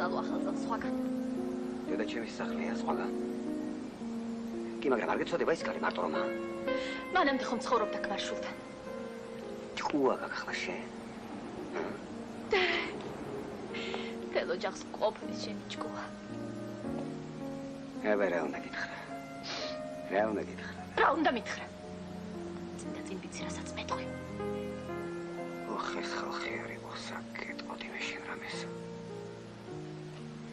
წალო ახალწელს სხვაგან. დედა ჩემი სახლია სხვაგან. კი, მაგრამ არ გეცოდება ის კარი მარტო რომაა. მანამდე ხომ ცხოვრობდა ქმარშულთან. ჭკუა გაგხმა შენ. თელ ოჯახს ყოფნის შენი ჭკუა. აბა რა უნდა გითხრა? რა უნდა გითხრა? რა უნდა მითხრა? წინ ვიცი რასაც მეტყვი. ოხ ეს ხალხი არ იყო საკეთყოდი მე შენ რამეს.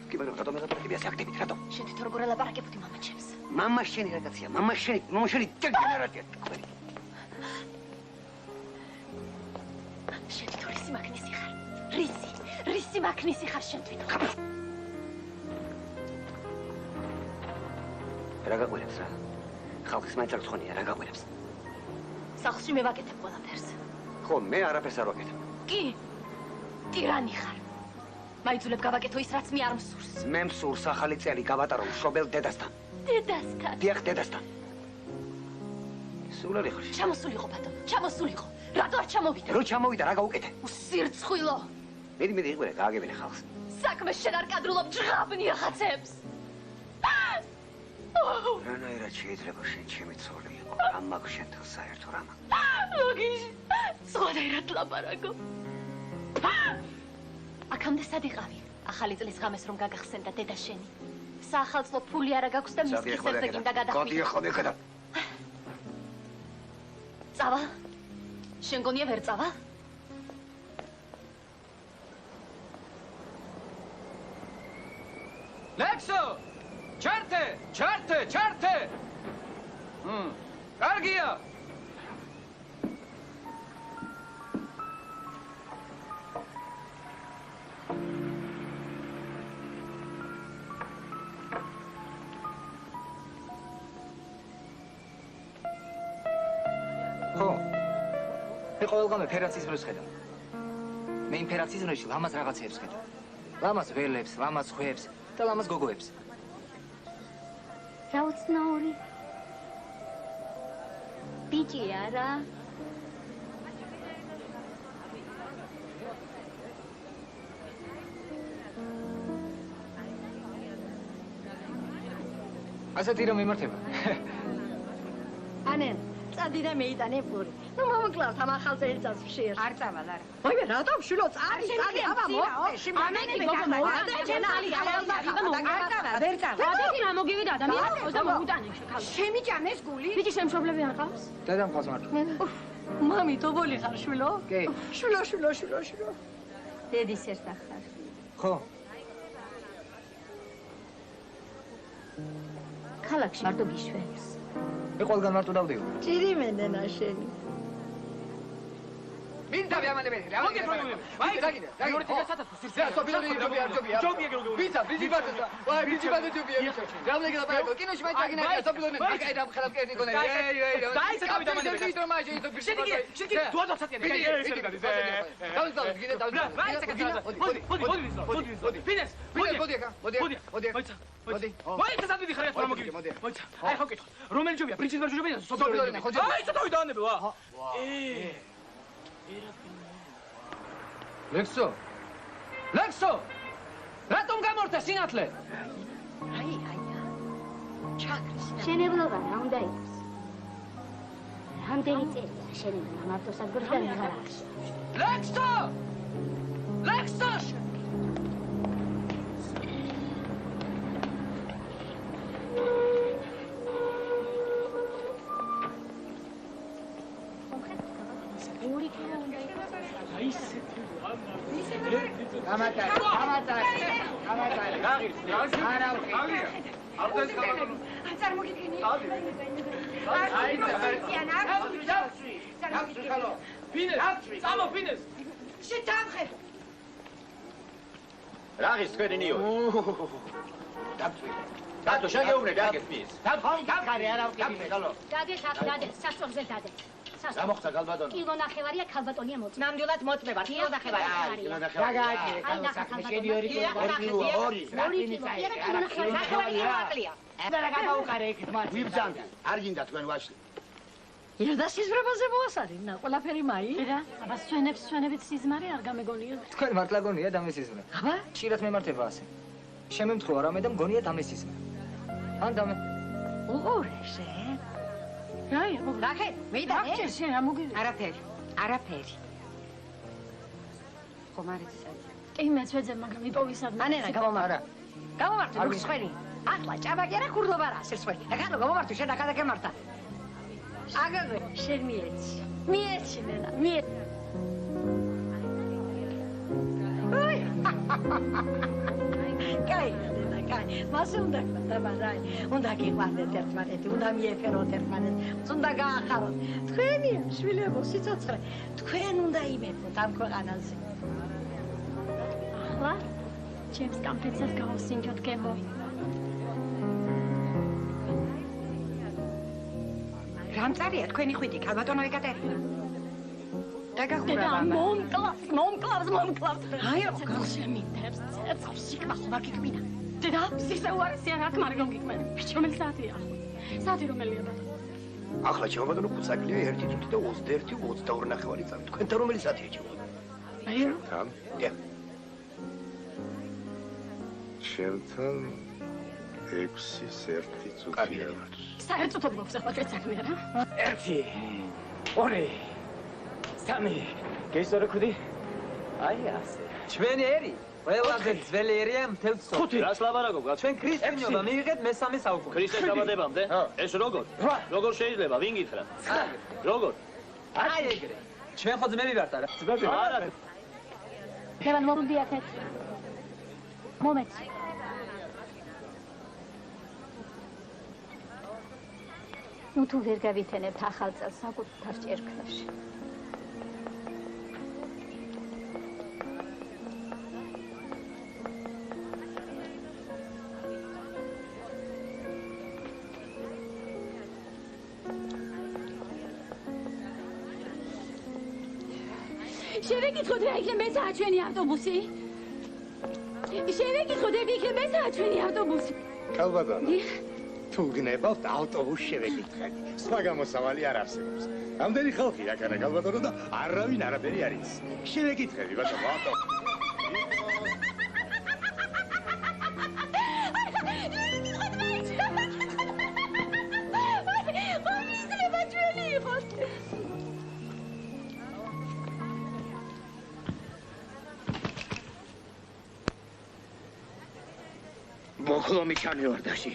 კი მაგრამ რატომ ელაპარაკები ასე აქტივით რატომ? შენ თვითონ როგორ ელაპარაკებოდი მამა ჩემს? მამა შენი რაღაცია, მამა შენი დეგენერატია. შენ თვითონ რისი მაგნისი ხარ? რისი მაგნისი ხარ შენ თვითონ? რა გაგვირებს რა? ხალხის მაინც არ გცხონია, რა გაგვირებს? სახლში მე ვაკეთებ ყველაფერს. ხო, მე არაფერს არ ვაკეთებ. კი, ტირანი ხარ. მაიძულებ გავაკეთო ის, რაც მე არ მსურს. მე მსურს ახალი წელი გავატარო მშობელ დედასთან. დედასთან? დიახ, დედასთან. სულელი ხარ? ჩამოსულიყო ბატონო, ჩამოსულიყო. რატო არ ჩამოვიდა? რო ჩამოვიდა, რა გაუკეთე? უსირცხვილო. მიდი იყვირე, გააგებინე ხალხს. საქმე შენ არ კადრულობ ჭღაბნი ახაცებს. რანაირად შეიძლება შენ ჩემი ცოლი იყო? რა მაქვს შენთან საერთო რამ? ლოგიშ, სხვანაირად ლაპარაკო. აქამდე სად იყავი? ახალი წლის ღამეს რომ გაგახსენდა დედა შენი. საახალწლო ფული არა გაქვს და მის კისერზე გინდა გადახვიდე. გადი ხოდე გადა. წავა? შენ გონია ვერ წავა? ლექსო! ჩართე! კარგია! ხო. მე ყველგან ფერაცის დროს ხედავ. მე იმ ფერაცის დროში ლამაზ რაღაცებს ხედავ. ლამაზ ველებს, ლამაზ ხვებს და ლამაზ გოგოებს. რა უცნაური? ბიჭი არა? ასეთი რომ იმართება. ანენ, წადი და მეიტანე პური. ნუ მომკლავთ ამ ახალ წელიწადს ხშირ. არ წავალ არა. ოი, რატომ შულო წადი, აბა მოხდე. ამენი გოგო მოუტანე ჩემ ხალი ვერ წავალ. რადგან რა მოგივიდა ადამიანი ხო და მოუტანე ხალხი. შემიჭამეს გული? ბიჭი შემშობლები არ ყავს? დედა მყავს მარტო. მამი თობოლი ხარ შულო? კი. შულო. დედის ერთად ხარ. ხო. ქალაქში მარტო გიშვენს. მე ყველგან მარტო დავდივარ. ჭირი მენდენა შენი. მინდა ვიამანებენ. რა გიგებრობები? ვაი, რაგინე? ორი თითქოსათას სირცე. რა სოფიორი ჯობია. ვიცა, ბიჯიბადა. ვაი, ბიჯიბადა ჯობია. რა უნდა გელაპარაკო? კინოში მაინც აგინაა სოფიორი. აი, რა ხალხ კერტი გონე. დაი, საკავი დამანებენ. შენ თუ არ დაცატიან. მოდი. ფინეს. მოდი, დასადვიდი ხარ რა მოგივი. მოიცა. აი, ხო კითხო. რომელი ჯობია? პრინციპ ვერ ჯობია? სოფიორი. აი, ცოტავი დაანებე, ვა. ლექსო! რატომ გამორთა სინათლე? აი. ჩაკრის. შენებლობა რა უნდა იყოს? რამდენი წელია შენებმა მარტო სადგურს და ვიღარ აქვს. ლექსო! ორი კილო უნდა იყოს. Ragis, თქვენი ნიო. დათო შეგეუბნები აქ ეს. დავხარი არა ვკითხე. დადე, სასწორზე დადე. რა მოხდა გალბატონო? კილო ნახევარია ქალბატონია მოწმე. ნამდვილად მოწმება, კილო ნახევარი. შედი ორი კილო. ორი. და გადაუყარე იქ მათ. ვიბძან. არ გინდა თქვენ ვაშლი. ირდა სიზმრებაზე მოასარინა, ყველაფერი მაი. რა, აბა სვენებით სიზმარი არ გამეგონია. თქვენ მართლა გონია დამესიზმრე. აბა, ხშირად მემართება ასე. შემემთხოვა რამე და მგონია დამესიზმრე. ან დამე. უყურე. რაი, ნახე, მეიდანე? რა შენ რა მოგივი? არაფერი. ხომარიცი. კი მეც ვეძებ, მაგრამ იპოვისადმე. ანენა გამომარა. გამომართი გუხსვენი. ახლა ჭაბაკი არა ქურდობა რა, სირსვენი. აკანო გამომართი შენ ახლა გემართა. აგაგე, შენ მიეცი ნენა, კაი, მას უნდა გქონდაბარაი, უნდა გიყვარდეთ ერთმანეთი, უნდა მიეფეროთ ერთმანეთს, უნდა გაახაროთ. თქვენი შვილებო, სიცოცხლე, თქვენ უნდა იმეფოთ ამ ქვეყანაზე. ახლა ჩემს კამფეტსაც გავუსინჯოთ გემო. რამწარია თქვენი ხვიტი, ქალბატონო ეკატერინა. დაგახურა და მამა. მომკლავს. აი, შემინდებს, ცეცხლში ხმარ გიკვინა. დედა, სისე უარესია რა თქმა უნდა გიკვენ. რომელი საათია? საათი რომელია ბატონო? ახლა ჩემბატონო ფუცაკლია 1 წუთი და 21-22 ნახევარი წამი. თქვენთან რომელი საათია ჩემბატონო? აი რა? თან? დიახ. ჩემთან 6-1 წუთია. საერთოდ მოხს ახლა ეს საქმე რა? 1 2 3 გესორე ხუდი? აი ასე. ჩვენი ერი ყველაზე ძველი ერია მთელს სოფელში. რას ლაბარაკობ? ჩვენ ქრისტიანობა მიიღეთ მე-3 საუკუნე. ქრისტეს დაბადებამდე? ეს როგორ შეიძლება? ვინ გითხრა? როგორ? აი ეგრე. ჩვენ ხო ძმები ვართ არა? ძმები ვართ. არა. ხევან მოვდიახეთ. მომეც. ნუ თუ ვერ გავითენებთ ახალ წელს საკუთარ ჭერქვაში. შევეკითხოთ რა იქნება მესაა ჩვენი ავტობუსი? შევეკითხოთ რა იქნება მესაა ჩვენი ავტობუსი? ქალბატონო. თუ გნებავთ ავტობუსს შევეკითხეთ. სხვა გამოსავალი არ არსებობს. ამდენი ხალხია აქ არა ქალბატონო და არავინ არაფერი არ იცის. შევეკითხები ბატონო ავტობუსს. მოხლომი ჩამივარდაში.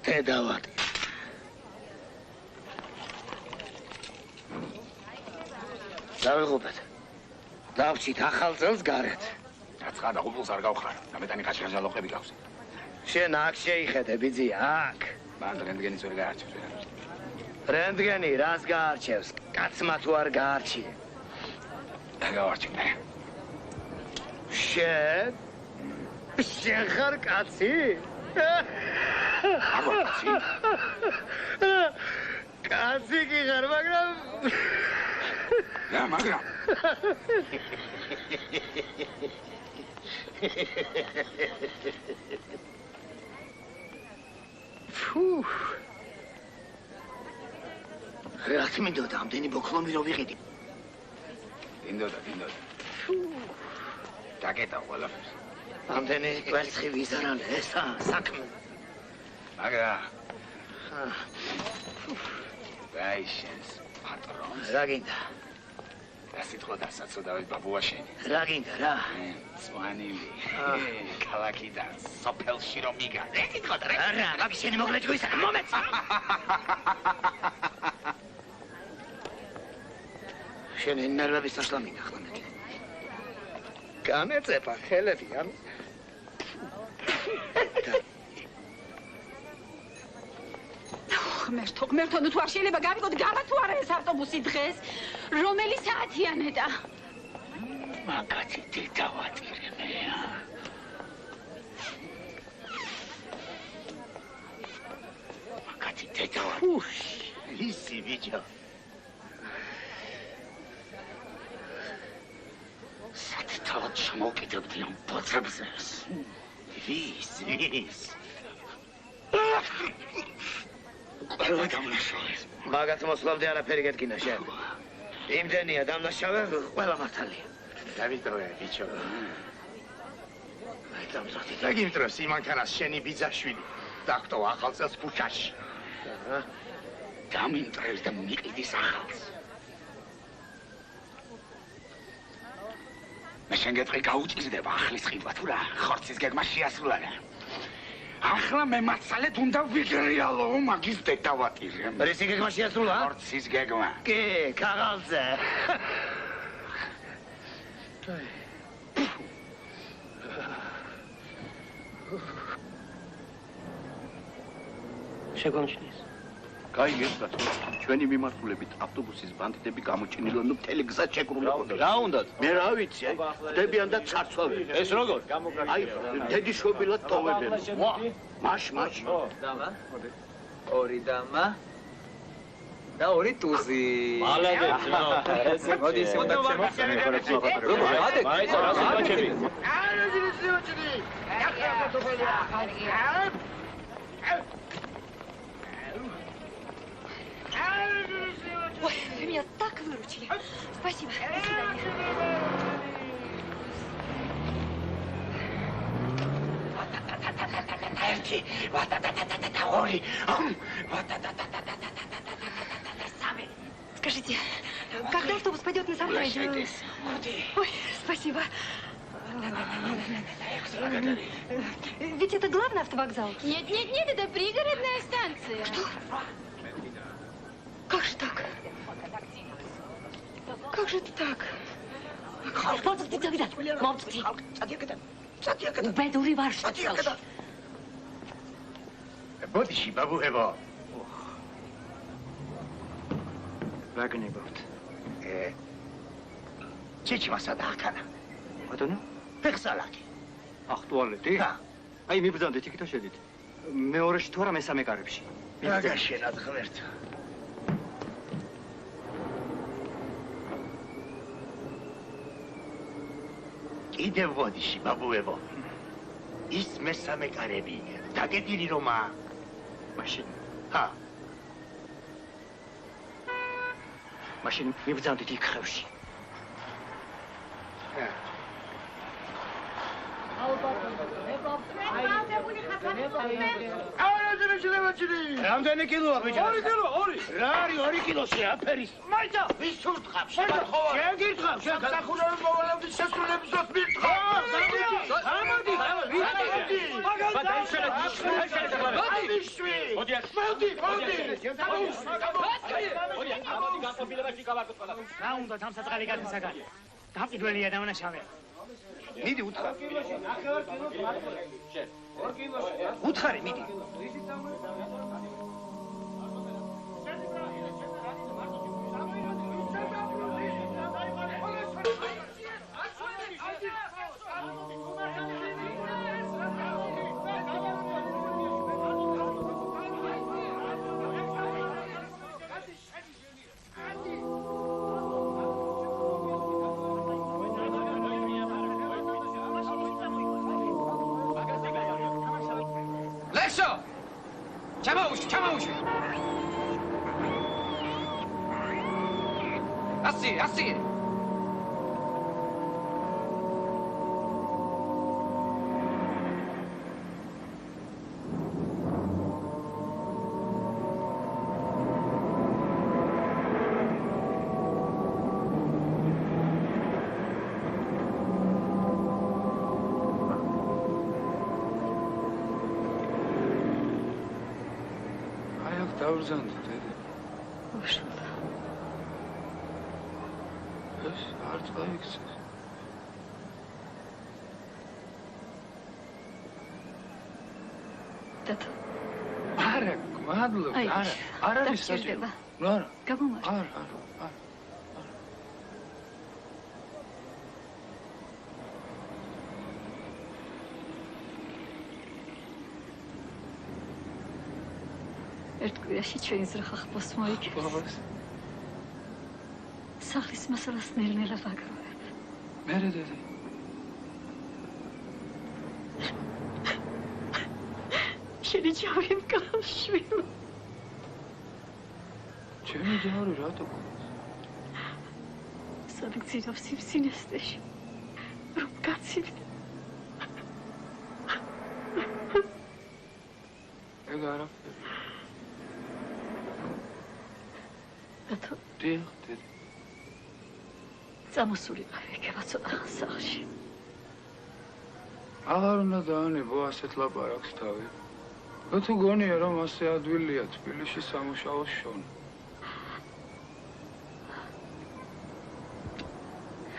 დედავად. დავიღუპეთ. დავჭით ახალ წელს გარეთ. რაცხა და ყუპულს არ გავხარ. დამეტანი ხაჭრაჟალოხები გაქვს. შენ აქ შეიხედე ბიძია, აქ. მან რენტგენის ვერ გაარჩევს. რენტგენი რას გაარჩევს? კაცმა თუ არ გაარჩიე. გავარჩინე. შენ ხარ კაცი? არ ვარ კაცი. კაცი კი ხარ, მაგრამ რა, მაგრამ ფუ რა თმინდოდა ამდენი ბოქლომი რო ვიყიდი? დინდოდა. დაკეტა ყველაფერს. ამდენი კვერცხი ვიზარალე ესა საქმე. მაგრა. გაიშენს პატრონს. რა გინდა? და სიტყვა დასაცოდავეთ ბაბუაშენი. რა გინდა რა? ზვანილი. ქალაქიდან სოფელში რომ მიგან. სიტყვა და არა, მაგ შენი მოგლეჭვისა, მომეც. შენი ნერვები საშლა მინახლა მე. განეწევა ხელები ამ ღმერთო, ნუ თუ არ შეიძლება გავიგოთ გამა თუ არა ეს ავტობუსი დღეს? რომელი საათია ნეტა? მაგათი დედავატირებია. მაგათი დედავატირებია. ისი ბიჭო. საერთოდ შემოკიდებდი ამ ბოძებზე. ვის? ყველა დამნაშავე. მაგათ მოსვლამდე არაფერი გეტკინა შენ. იმდენია დამნაშავე, ყველა მართალია. დავიდროე ბიჭო. აი დამზრდი. რაგიმ დროს იმანქანას შენი ბიძაშვილი დაგტოვა ახალ წელს ქუჩაში. დამინტრევ და მიყიდის ახალს. მე შენ გეტყვი გაუჭირდება ახლის ყიდვა თუ რა? ხორცის გეგმა შეასრულა რა. ახლა მე მაცალეთ უნდა ვიგრიალო მაგის დედავატირე. რისი გეგმა შეასრულა? ხორცის გეგმა. კი, ქაღალდზე. შეგონჩნის. გაიგეთ რა, ჩვენი მიმართულებით ავტობუსის ბანდიტები გამოჩინილან და მთელი გზა შეკრულებოდა. რა უნდათ? მე რა ვიცი, აი, ხდებიან და ცარცვავენ. ეს როგორ? აი, დედიშობილად ტოვებენ. ვა, მაშ. დამა. ორი დამა. და ორი ტუზი. მალადეც, ნო. მოდი ისე უნდა შემოხსენებოდეთ. მაიცა რა საჭები? Ой, вы меня так выручили. Спасибо. До свидания. Скажите, когда автобус пойдет на Сархайду? Ой, спасибо. Ведь это главный автовокзал. Нет, это пригородная станция. Что? Как же так? Как же это так? მოვწდი დავიდა, მოვწდი. უბედური ვარ შეთელში. ბოდიში ბაბუებო. რა გნებავთ? ჩიჩმასა დაახანა. ბატონო? ფეხსალაკი. ახ, ტუალეტი? ხა. აი, მიბრძანდით იქით და შედით. მეორეში თუ არა მესამე კარებში. რა გაშენად ღმერთო. კიდევ ბოდიში ბაბუებო. ის მესამე კარები დაგედილი რომა. მაშინ. ხა. მაშინ მიბრძანდით იქ ხევში. რამდენი კილოა ბიჭო? 2 კილო, 2. რა არის 2 კილოში აფერის? მაიცა, ვის სურთხავს? შენ გირთხავ, შენ გადახურებულ მოვალეობის შესრულებისას მირთხავ. გამოდი. რა უნდა თამსაწყალი გადმისაგან? დამყიდველია დამნაშავე. მიდი უთხარ. უთხარი მიდი. ჩამოუშვი. ასი. დააბრძანდა დედა. უშვილო. ეს არ წაიქცეს. დათო. არა, მადლობა, არა. არ არის საჭირო. არა. გამომარ. არა. ერთ კვირაში ჩვენი ზრახა ხბოს მოიგებს. ბაბას. სახლის მასალას ნელ-ნელა ვაგროვებ. მერე დედა. შენი ჯავრი მკავშირო. ჩემი ჯავრი რატო გქონს? სადღაც სიმსინესტეში. რომ გაცივდე. ეგ არაფერი. დათო. დიახ, დედა. წამოსულიყავი ეგება ცოტა ხანს სახლში. აღარ უნდა დაანებო ასეთ ლაპარაკს თავი. თუ გონია რომ ასე ადვილია თბილისში სამუშაოს შონა.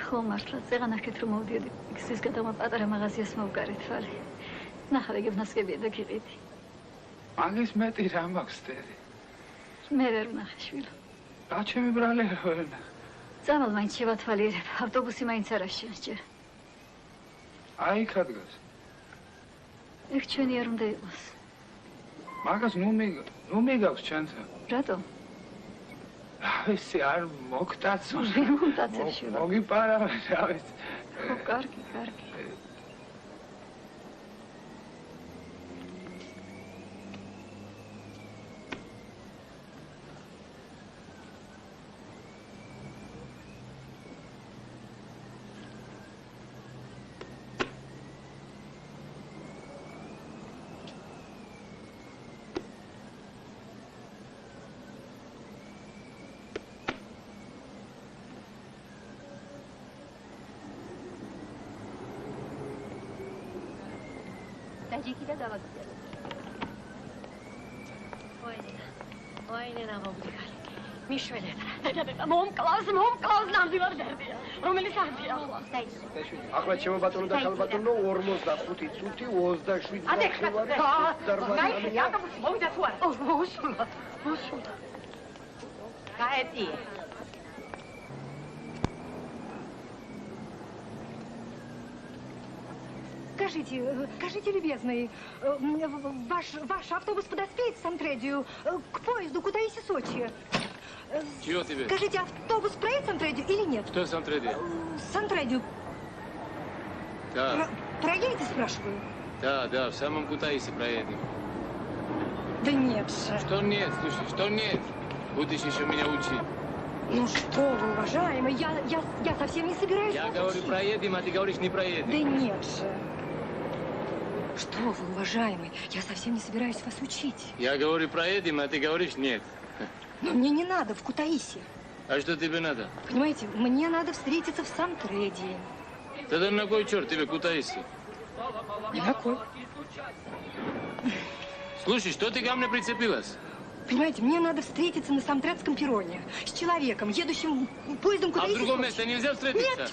ხო მართლა ზეღანაკეთ რომ მოვდიოდი გზის გადამა პატარა მაღაზიას მოვგარეთ ვალი. ნახავ ეგ ნასკებია და გიყიდი. მაგის მეტი რა მაქვს დედა. მე ვერ ვნახე შვილო. რა ჩემი ბრალია ვერ ნახე. წამალ მაინც შევათვალიერებ, ავტობუსი მაინც არ ასჯერ. აი ქადგას. ეგ ჩვენი არ უნდა იყოს. მაგას ნუ მიგავს ჩვენთან. რატო? რა ვიცი არ მოგტაცო. ვერ მომტაცებ შვილო. მოგიპარავე რა ვიცი. ხო, კარგი. დაჯიქი და დავაგზავნე. ოინენა მოგდიხარი. მიშველება. დედა მომკლავს ნამდვილად დერდია. რომელიც არდია ახლა. ახლა ჩემო ბატონო და ქალბატონო 45 წუთი 27 ნახევარი. გაიქი ავტობუსი მოვიდა თუ არა? მოსულა. გაეტი. Скажите, любезный, ваш автобус подоспеет в Сантредию к поезду Кутаиси-Сочи? Чего тебе? Скажите, автобус проедет в Сантредию или нет? Что Сантредия? Сантредию. Да. Проедете, спрашиваю? Да, в самом Кутаиси проедем. Да нет же. Что нет, слушай, что нет? Будешь еще меня учить. Ну что вы, уважаемый, я совсем не собираюсь Я вас говорю, учить. проедем, а ты говоришь, не проедем. Да нет же. Что вы, уважаемый, я совсем не собираюсь вас учить. Я говорю, проедем, а ты говоришь, нет. Но мне не надо в Кутаиси. А что тебе надо? Понимаете, мне надо встретиться в Сантреди. Тогда на кой черт тебе Кутаиси? Ни на кой. Слушай, что ты ко мне прицепилась? Понимаете, мне надо встретиться на Самтредском перроне с человеком, едущим поездом А Кутаиси. в другом месте нельзя встретиться? Нет.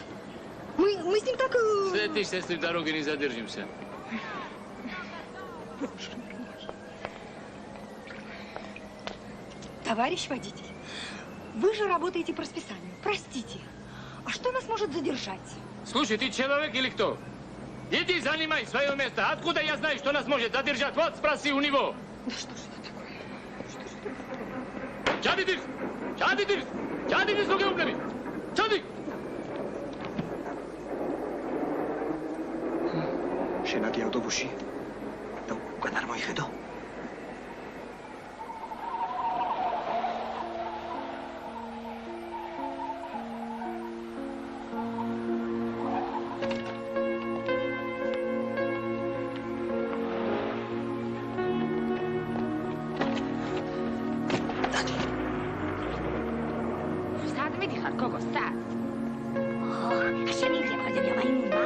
Мы с ним так... Встретишься, если в дороге не задержимся. Боже мой. Товарищ водитель, вы же работаете по расписанию. Простите, а что нас может задержать? Слушай, ты человек или кто? Иди занимай свое место. Откуда я знаю, что нас может задержать? Вот спроси у него. Да что ж это такое? Чадидир, слуги умными. Чади! შენაკი ავტობუსში და უკან არ მოიხედო? სად მიდიხარ, გოგო, სად? შენი ძებაძებია მაიმუნა.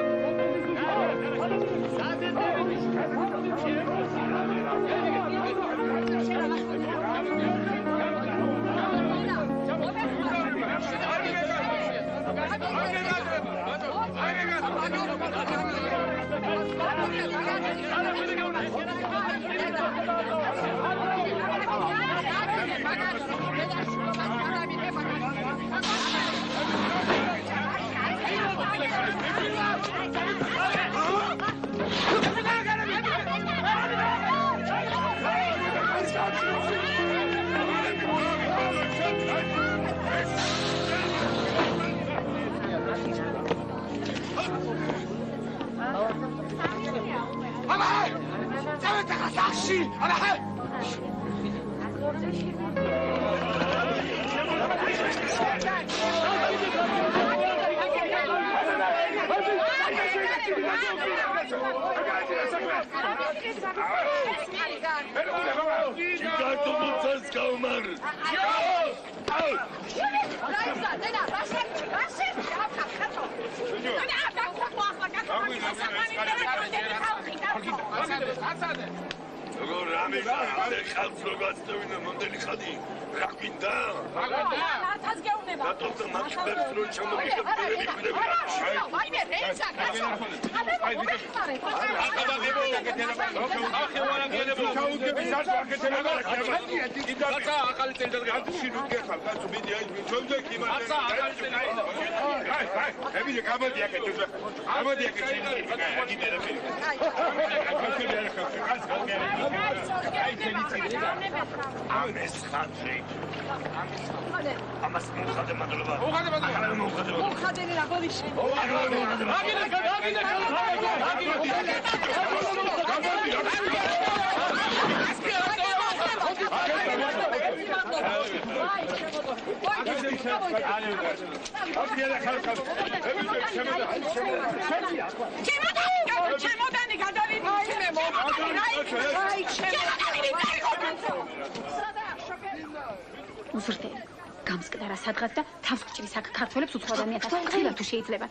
უზრდელი გამსკდარა სადღაც და თავს გჭრის აქ ქართველებს უცხო ადამიანთა ხილა თუ შეიძლება.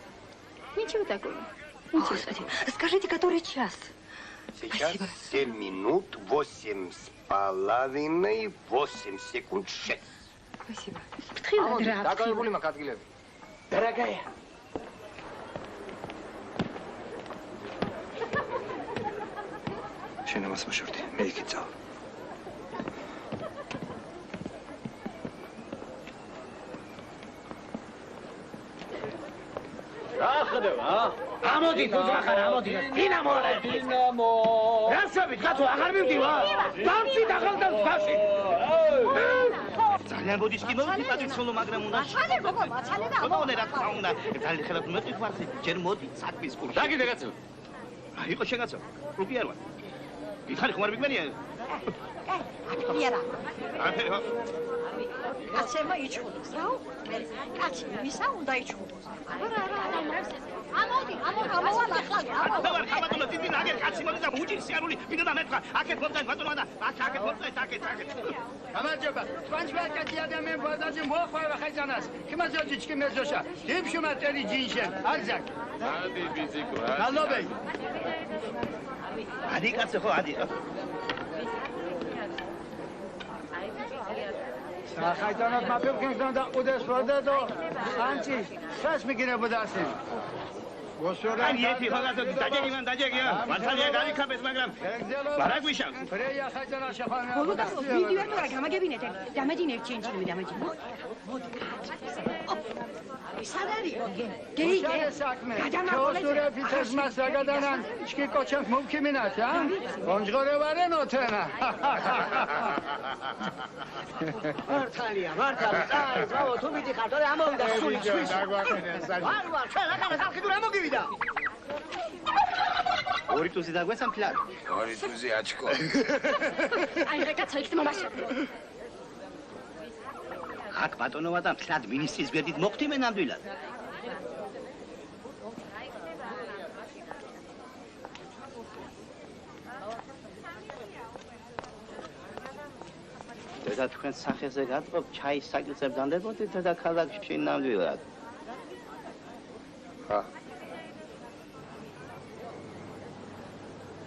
Ничего такого. Ничего. Скажите, который час? Сейчас 7 минут 8,5 секунд 6. Спасибо. დაკავებული მაქვს ადგილები. Дорогая. შენ ამას მოშორდი, მე იქით წავალ. ამოდი თუ ახარ ამოდი. დინამო არა. დინამო. რასობით ხათო აღარ მივდივარ? დამცი დახალდავს თავში. ძალიან ბოდიშ კი მოვიდი პატრიცოლო, მაგრამ უნდა მაცალე გოგო, მაცალე და ამო. რა თქმა უნდა, ძალიან ხელად მეტყვარზე. ჯერ მოდი საქმის კურსი. დაგიდე კაცო. იყო შეგაცო. რუკი არ ვარ. იხარი ხომ არ მიგმენია? იერა. აფერი ხო? კაცებმა იჩხუბოს, რა? კაცი ვისა უნდა იჩხუბოს. ამოდი, ამოვალ ახლა. ამოვარ, ხაბატონო, დიდი ნაგერ კაცი მოდი და უჭირ სიარული, ვიდა და მეთქვა. აქეთ მომწენ ბატონო და აქეთ მომწენ, აქეთ. გამარჯობა. თქვენჩვარ კაცი ადამიან ბოდაძე მოხვალა ხაიზანას. ხიმაზოჯი ჩქი მეზოშა. დიბშუმა ტერი ჯინშენ. არზაკ. ადი ბიზიკო. გალობეი. ადი კაცო ხო, ადი. ხაიზანას მაფილქენს და უდეს ვადადო. ანჩი, სას მიგინებოდა ასე. ან ერთი ხალხო დაჯერიმან დაჯერია. მართალია გავიქაფეს, მაგრამ არა გვიშავს. ფრეია ხაიზანა შეხვანა. ბოლო და ვიდეო თუ რა გამაგებინეთ, დამეჯინე ჩენჩინები დამეჯინე. მოდი. სადარიო? გეიგე. ქოსურე ფიცესმა საგადანან ჩკი კოჩენ მოვქიმინათ, ა? გონჯღორებარენ ოთენა. მართალია, მართალია. ზაო, თუ მიდიხარ, თორე ამოვიდა სული თვის. ვარ, ჩვენ ახლა ხალხი თუ რა მოგივიდა? ორი თუზი დაგვეცამ ფლად. ორი თუზი აჩკო. აი რა კაცო იქ მომაშო. აქ ბატონოვა და ფლად მინისტრის გვერდით მოხდიმე ნამდვილად. და თქვენ სახეზე გატყობ ჩაის საკილზე ბრძანდებოდით და ქალაქში ნამდვილად. ხა.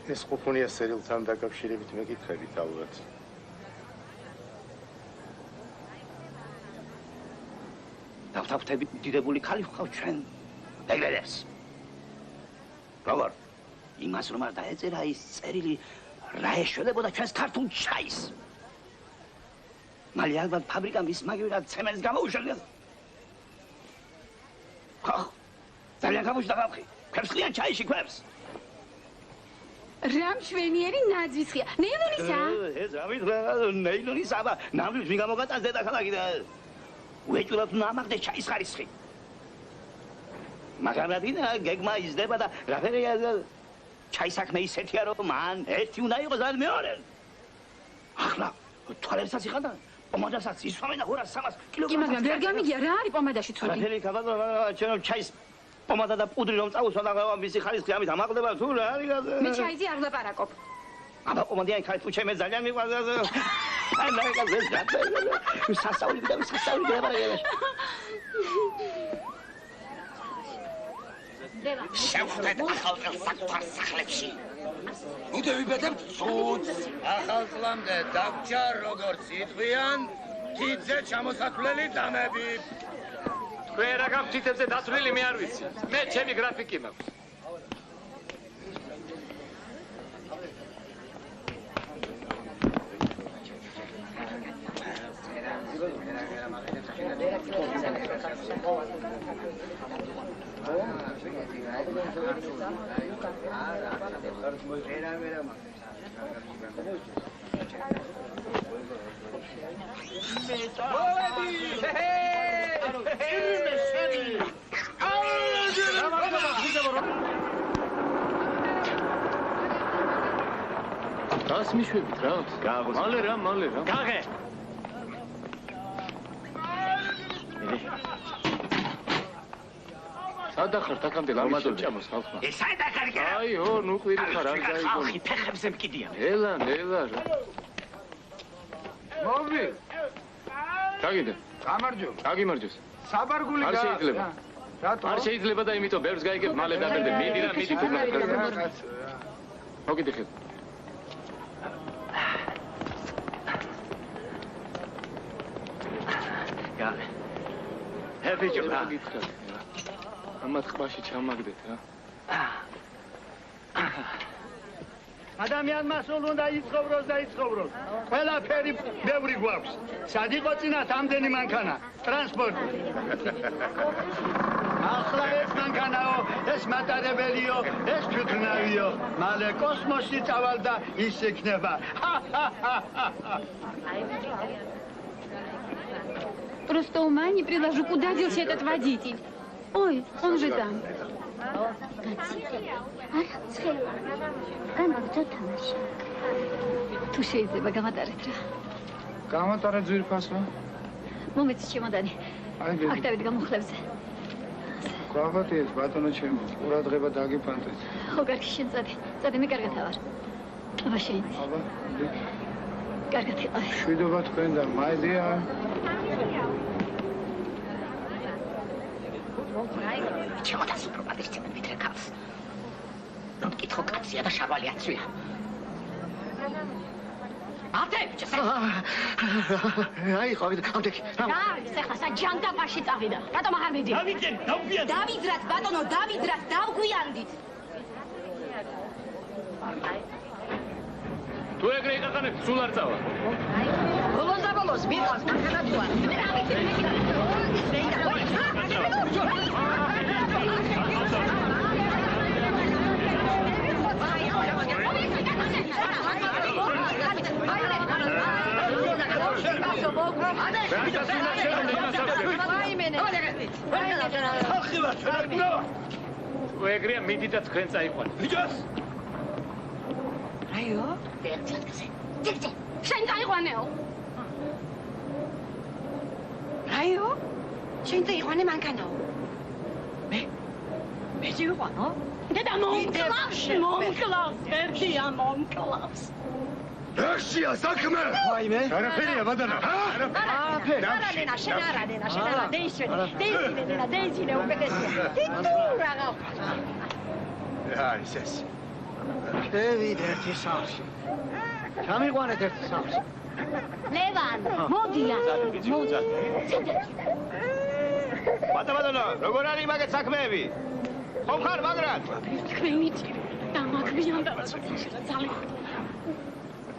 ეს ყოფილია სერიალთან დაკავშირებით მეკითხებით ალბათ. დავთაფთები დიდებული ქალი ვყავ ჩვენ. ეგრედებს. როგორ? იმას რომ არ დაეწერა ის წერილი რა ეშველებოდა ჩვენს ქართულ ჩაის. მალე ალბათ ფაბრიკამ ის მაგივრად ცემენტს გამოუშალდა. ხო, ძალიან გამოუშდა ხალხი. ქერსლიან ჩაიში ქვებს. რა მშვენიერი ნაძვისხია. ნეილონისა? ეს რა მითხრა, ნეილონისა, აბა, ნამდვილად ვინ გამოგაწას დედაქალაქი და უეჭვრად ნამაგდე ჩაის ხარისხი. მაგრამ რადგან გეგმა იზრდება და რაფერია ჩაისაქმე ისეთია რომ მან ერთი უნდა იყოს ან მეორე. ახლა თვალებსაც იხადა, პომადასაც ისვამენ 200-300 კილოგრამს. კი, მაგრამ ვერ გამიგია რა არის პომადაში ცუდი. რაფერი კაბადო, ჩვენ ჩაის პომადა და პუდრი რომ წავუსვა და მისი ხარისხი ამით ამაყდება თუ რა არის გაზე. მე ჩაიზე არ ვლაპარაკობ. აბა პომადიანი ხარით თუ ჩემს ძალიან მიყვარს. აი მე გაზე სასწაული და სასწაული დაბარგებაში. შევხვდეთ ახალწელ საკვარს სახლებში. ნუ ვიბედებთ ცუდს. ახალ წლამდე დაგჭა როგორც იტყვიან, თითზე ჩამოსათვლელი დამები. თქვენ რა გაქვთ თითებზე დათვლილი მე არ ვიცი. მე ჩემი გრაფიკი მაქვს. გას მიშვებით რა? მალე რა. გაღე. სადახარ თაკამდე ლამადო ჭამოს ხალხმა. ესადა კარგი. აიო, ნუ ყვირი ხარ არ გაიგო. ხალხი ფეხებზე მკიდია. ნელა რა. მოვი. გაგიდე. გაგიმარჯოს. საბარგული არ შეიძლება. რატო? არ შეიძლება და იმიტომ ბევრს გაიგებ მალე დაბერდე. მიდი თუ მოგიდიხეთ. გალე. ჰებიჯო რა. ამათ ყბაში ჩამაგდეთ რა. ადამიანმა სულ უნდა იცხოვროს. ყველაფერი ბევრი გვაქვს. სად იყო წინათ ამდენი მანქანა? ტრანსპორტი. ახლა ეს მანქანაო, ეს მატარებელიო, ეს თვითნავიო. მალე კოსმოსში წავალ და ის იქნება. Просто ума не приложу, куда делся этот водитель. Ой, он же там. თუ შეიძლება გამატარეთ რა. გამატარეთ ძვირფასო. მომეც ჩემოდანი. აქ დავით გამუხლებზე. გავატიეთ ბატონო ჩემო, ყურადღება დაგიფანტეთ. ხო, კარგი, შენ წადი, მე კარგად ავარ. აბა შენ. აბა, კარგად იყავ. შვიდობა თქვენ და მაიდია. ჩემო და სუპროპადის ჩემ მითხრა ქავს. რომ მკითხო კაცია და შავალი აცვია. ათე, აი, ყავით, ამდენი. რა, ეხლა საჯანდაბაში წავიდა. რატომ აღარ მიდი? დავიძრათ, ბატონო, დავიძრათ, დავგვიანდით. თუ ეგრე იყაყანებთ, სულ არ წავა. ბოლოს მიყავს მანქანა თუ არა. ეგრეა მიდიდა თქვენ წაიყვანეთ. ბიჭოს რაიო? ძე. შენ წაიყვანეო. რაიო? შენ წაიყვანე მანქანაო. მე წაიყვანო? დედა მომკლავს, ერთია მომკლავს. რაშია საქმე? ვაიმე. არაფერია ბატონო. არანენა, შენ არანენა, დეისინე უკეთესია. თითო რაღა. რა ის ეს? შევიდე ერთი სახლში. ჩამიყვანეთ ერთი სახლში. ლევან, მოდიან. ბატონო, როგორ არის მაგეთ საქმეები? ხომ ხარ მაგრად? თქვენი ჭირი. დამაგრიანდა ძალიან.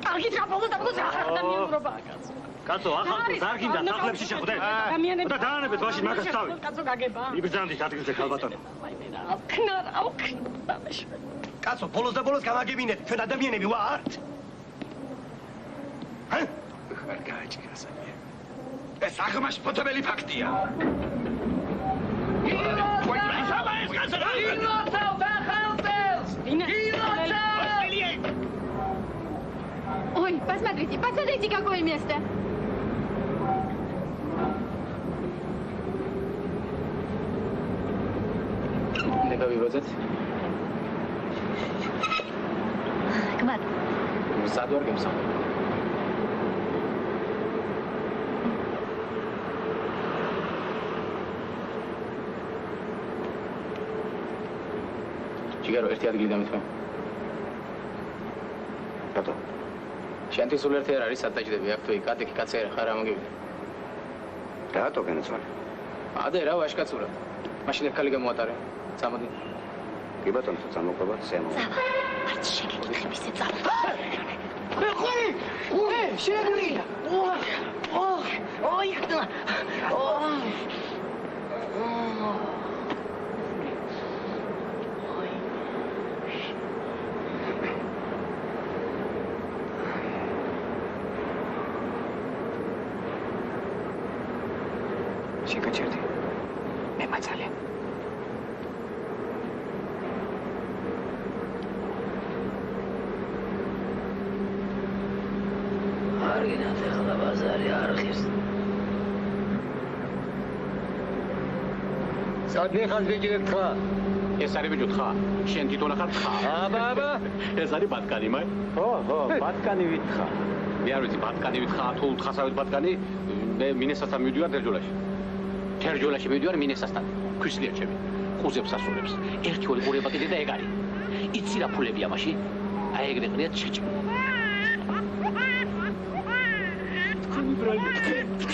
კარგი ტრაპოლოს და ახლა მიიღრობა. კაცო, ახალ დარგინდა სახლებში შეხვდეთ. და დაანებეთ მაშინ მაგას თავი. კაცო გაგება. იბრძანდით ადგილზე ქალბატონო. აუქნა. კაცო, ბოლოს და ბოლოს გამაგებინეთ, ჩვენ ადამიანები ვართ. არ გააჭირა სამია. ეს აღმაშფოთებელი ფაქტია. Ой, посмотрите, какое место. Не გავიბროძეთ. კმარ. სად ვარ გემსახურე? ჯიგარო, ერთი ადგილი დამითმე. რატო? შენთვის სულ ერთი არ არის სად დაჭდები აქ თუ იქ კატი კაცი ხარ ამაგები. რატო განაცვალე? ადე რა ვაშკაცურა. მაშინ ერთ ქალი გამოატარე. წამოდი. კი ბატონო, წამოყვებათ სემო. არც შეგეკითხები ისე წავა. შეგრია. ოი, ხტა. შეგაჭერდი. მე მაცალე. არგინათ ახლა ბაზარი არხის. სადი ხარ ძიჭირეთ ხა? ეს არის ბიჭო თხა. შენ თვითონ ახარ თხა. აბა. ეს არის ბატკანი მაი. ხო, ბატკანი ვითხა. მე არ ვიცი ბატკანი ვითხა თუ თხასავით ბატკანი. მე მინესასთან მივდივარ თერჯოლაში. თერჯოლაში მივდივარ მინესასთან. ქვისლია ჩემი. ხუზებს ასულებს. ერთი ორი ყურება კიდე და ეგ არის. იცი რა ფულებია მაშინ? აი ეგრე ყრია ჩიჭი.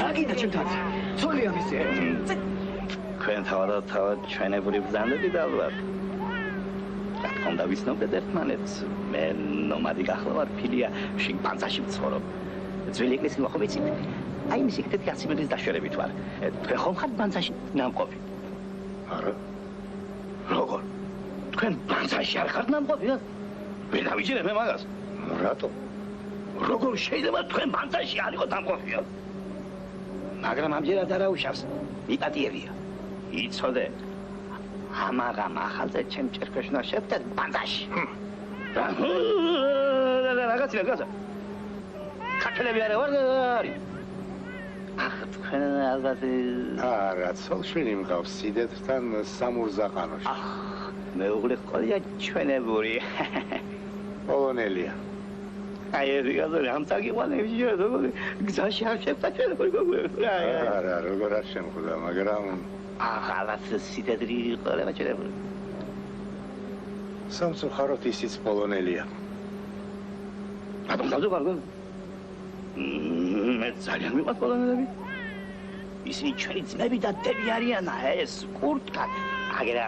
აგიდა ჩემთან. ცოლია მისე. თქვენ თავად ჩვენებური ბრძანდებით ალბათ. რა თქმა უნდა ვიცნობდეთ ერთმანეთს. მე ნომადი გახლავარ ფილია შიმპანზაში ვცხოვრობ. ძველი ეკლესია ხომ იცით? აი მისი კიდეთი 100 მეტრის დაშორებით ვარ. თქვენ ხომ ხართ ბანძაში ნამყოფი? არა. როგორ? თქვენ ბანძაში არ ხართ ნამყოფი? ვერ დავიჯერებ მე მაგას. რატო? როგორ შეიძლება თქვენ ბანძაში არ იყოთ ნამყოფი? მაგრამ ამჯერად არა უშავს. მიპატიებია. იცოდე. ამაღამ ახალზე ჩემ ჭერქვეშნა შევდეთ ბანძაში. რაღაცა. ქართველები არა ვარ არის. ახ თქვენ ალბათ არა, ცოლშვილი მყავს სიდეთთან სამურზაყანოში. მეუღლე ყოლია ჩვენებური. პოლონელია. აი ეს გაზარი ამ წაგიყვანებს შეიძლება გზაში არ შეხვდა ჩვენებური გოგოები. არა, როგორ არ შემხვდა, მაგრამ ახალაც სიდედრი ყოლება ჩვენებური. სამწუხაროდ ისიც პოლონელია. რატომ დავზოგარგო? მე ძალიან მიყვარს პოლონელები. ისინი ჩვენი ძმები და დები არიან, ეს კურტკა. აგერა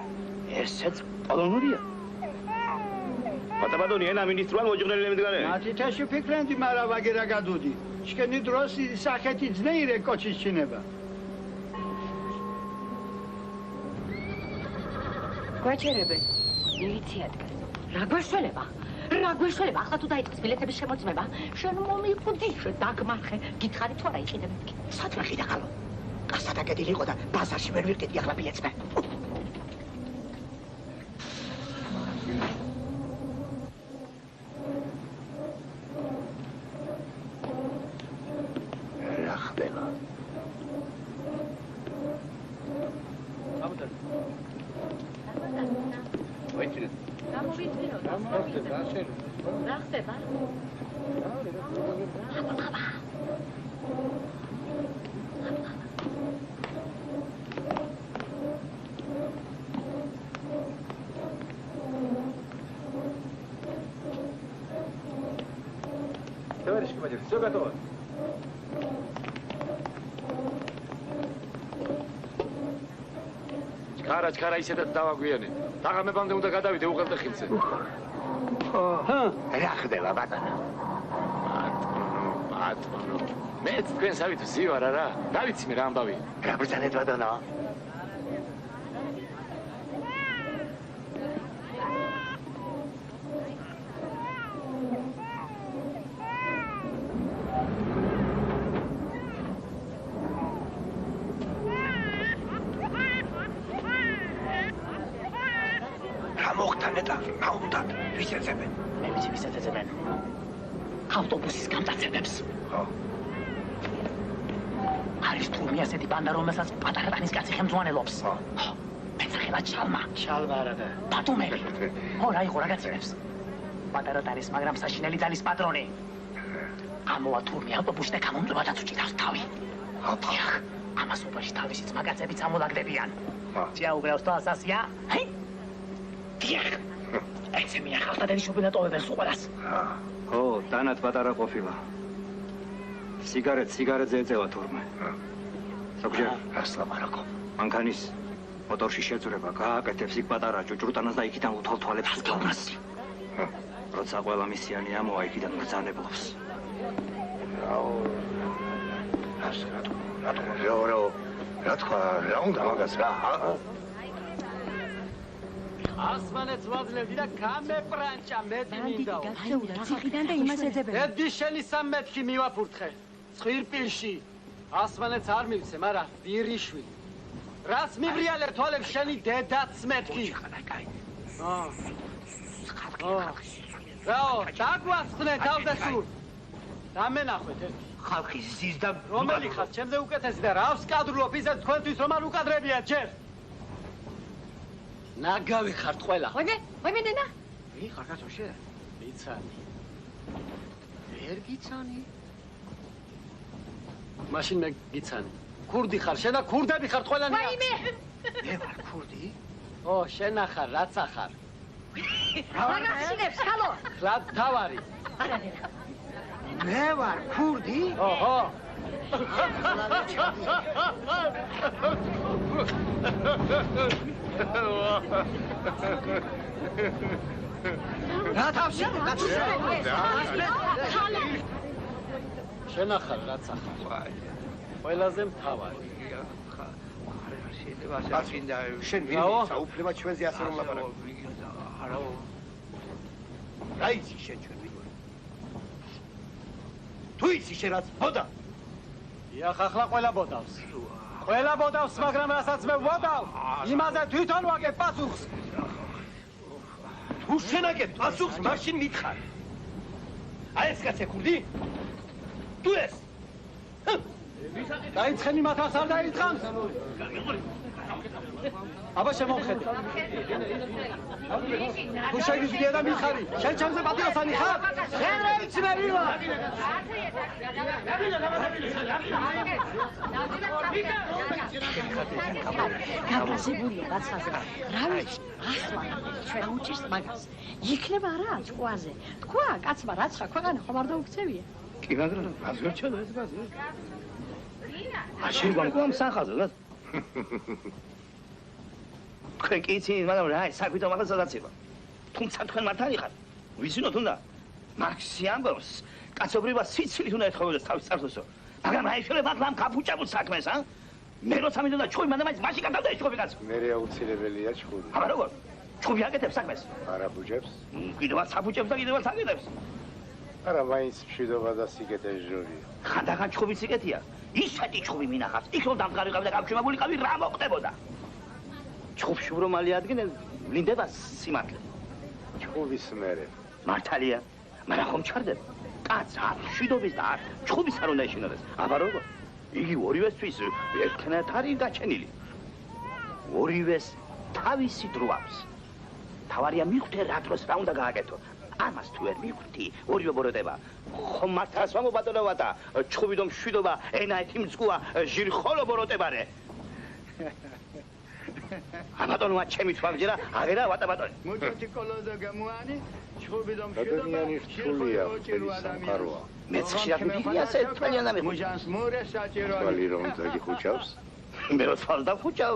ესეც პოლონურია. პატაბადონი ენა მინისტრმა მოჯღნელი მდგარე. მათითაში ფიქრენდი, მაგრამ აგერა გადუდი. შკენი დროს სახეთი ძნეირე კოჩის ჩინება. გვაჩერებენ. მილიცია დგას. რა გვეშველება? ახლა თუ დაიწყეს ბილეთების შემოწმება, შენ მომიყვდი, დაგმარხე, გითხარი თუ არა იყიდებთ კი. სად ვიყიდა ხალო? კასა დაგედილი იყო და ბაზარში ვერ ვიყიდი ახლა ბილეთს მე. რა ხდება? ვეჭირე. გამოვიწყინო. რა ხდება? Товарищ командир, все готово. ჩქარა ისედაც დავაგვიანე. დაღამებამდე უნდა გადავიდე უღელტეხილზე. რა ხდება ბატონო? ბატონო. მეც თქვენს ავით ვზივარ არა? რა ვიცი მე რა ამბავია. რა ბრძანეთ ბატონო? ავტობუსის გამტაცებებს. არის თურმე ასეთი ბანდა, რომელსაც პატარა ტანის კაცი ხელმძღვანელობს. მეცახელა ჩალმა. ჩალმა არადა. ბატუმელი. რა იყო რაღაცებს. პატარა ტანის, მაგრამ საშინელი ძალის პატრონი. ამოვა თურმე ავტობუსში და გამომწვევადაც უჭირავს თავი. დიახ, ამას უპარში თავისი ძმაკაცებიც ამოლაგდებიან. შეაუგრავს თვალს ასია? დიახ. ეცე მიახავს და დედიშობინა ტოვებენ სუყურას. ო, დანად პატარა ყოფილა. სიგარეტზე ეწევა თურმე. ზოგჯერ ასლაბარაკო. მანქანის მოტორში შეძვრება, გააკეთებს იქ პატარა ჭუჭრუტანას და იქიდან უთვალთვალებს გავლას. როცა ყველა მისიანი ამოვა იქიდან ბრძანებლობს. რა თქვა, რა უნდა მაგას რა? ასმანეთს ვაძლევდი და გამეპრანჭა მეტი მინდაო. გახსეულა ციხიდან და იმას ეძებენ. ედი შენი 13 მივაფურთხე. ცხირპილში. ასმანეთს არ მივცე, მაგრამ ვირიშვილი. რას მიბრიალებ თვალებს შენი დედაც მეთქი. რაო, დაგვასწნე თავზე სულ. დამენახვეთ ერთი. ხალხი ზის და რომელი ხარ, ჩემზე უკეთესი და რავს კადრულობ, ისე თქვენთვის რომ არ უკადრებიათ ჯერ. ნაგავი ხართ ყველა. ვაიმე ნენა. ვი ხარ კაცო შე? გიცანი. ვერ გიცანი? მაშინ მე გიცანი. ქურდი ხარ, შენ და ქურდები ხართ ყველანი. ვაიმე. მე ვარ ქურდი? ო, შენ ახარ, რაც ახარ. რა გახსნებს, ჰალო? რა თავარი? მე ვარ ქურდი? ოჰო. რა თავში? შენ ახარ, რაც ახარ. ყველაზე მთავარი. შეიძლება ასე წინდა შენ ვინ საუფლება ჩვენზე ასე რომ ლაპარაკო. არაო. რა იცი შენ ჩვენ ვინ ვარ? თუ იცი შენ რაც ბოდა? იახ ახლა ყველა ბოდავს. ყველა ბოდავს, მაგრამ რასაც მე ვბოდავ, იმაზე თვითონ ვაგებ პასუხს. თუ შენ აგებ პასუხს, მაშინ მითხარ. აი ეს კაცი ქურდი? თუ ეს? დაიწყენი მათას არ დაიწყანს? აბა შემოვხედე. თუ შეგიძლია და მიხარი, შენ ჩემზე პატიოსანი ხარ? შენ რა იცი მე ვინ ვარ? გაფასებულია კაცაზე. რა ვიცი, ასლანა ჩვენ უჩის მაგას. იქნება რა ჭყვაზე. თქვა კაცმა რაც ხა ქვეყანა ხომ არ დაუქცევია? კი, მაგრამ გაზრჩოდა ეს გაზრ. აშენ გამკوام სახაზად. თქვენ კი იცით, მაგრამ რა ის საქმე თამახა სადაცება. თუმცა თქვენ მართალი ხართ. ვიცინოთ უნდა. მარქსი ამბობს, კაცობრიობა სიცილით უნდა ეთხოვდეს თავის წარსულსო. მაგრამ აი შეიძლება ამ კაპუჭაბულ საქმეს, ა? მე როცა მინდოდა ჩხუბი, მაგრამ აი მაშინ გადავდა ეს ჩხუბი კაცი. მე აუცილებელია ჩხუბი. აბა როგორ? ჩხუბი აკეთებს საქმეს. არა ბუჯებს. კიდევაც საფუჭებს და კიდევაც აკეთებს. არა, მაინც მშვიდობა და სიკეთე ჟურია. ხანდახან ჩხუბი სიკეთეა. ისეთი ჩხუბი მინახავს. იქ რომ დამდგარიყავი და გამჩვენებულიყავი, რა მოხდებოდა? ჩხუბში რომ ალიადგნენ, ვლინდება სიმართლე. ჩხუბის მერე. მართალია, მაგრამ ხომ ჩარდება? კაც არ მშვიდობის და არ ჩხუბის არ უნდა ეშინოდეს. აბა როგორ? იგი ორივესთვის ერთნაირად არის გაჩენილი. ორივეს თავისი დრო აქვს. თავარია მიხვდე რა დროს რა უნდა გააკეთო. ამას თუ ვერ მიხვდი, ორივე ბოროტება. ხომ მართლაც მომბატონოვა და ჩხუბი და მშვიდობა ენაეთი მძგუა ჟირი ხოლო ბოროტებარე. აბატონმა ჩემი თვალჯერა აღერა ვატაბატონი. მოჭოთი კოლოდა გამოანი, ჩხუბი და მშვიდობა. ადამიანი რთულია, ხელი სამყაროა. მეც ხშირად მივიღია ასე თვალიანა მე. მოჟანს მორე საჭირო. თვალი რომ დაგიხუჭავს? მე რო თვალს დავხუჭავ,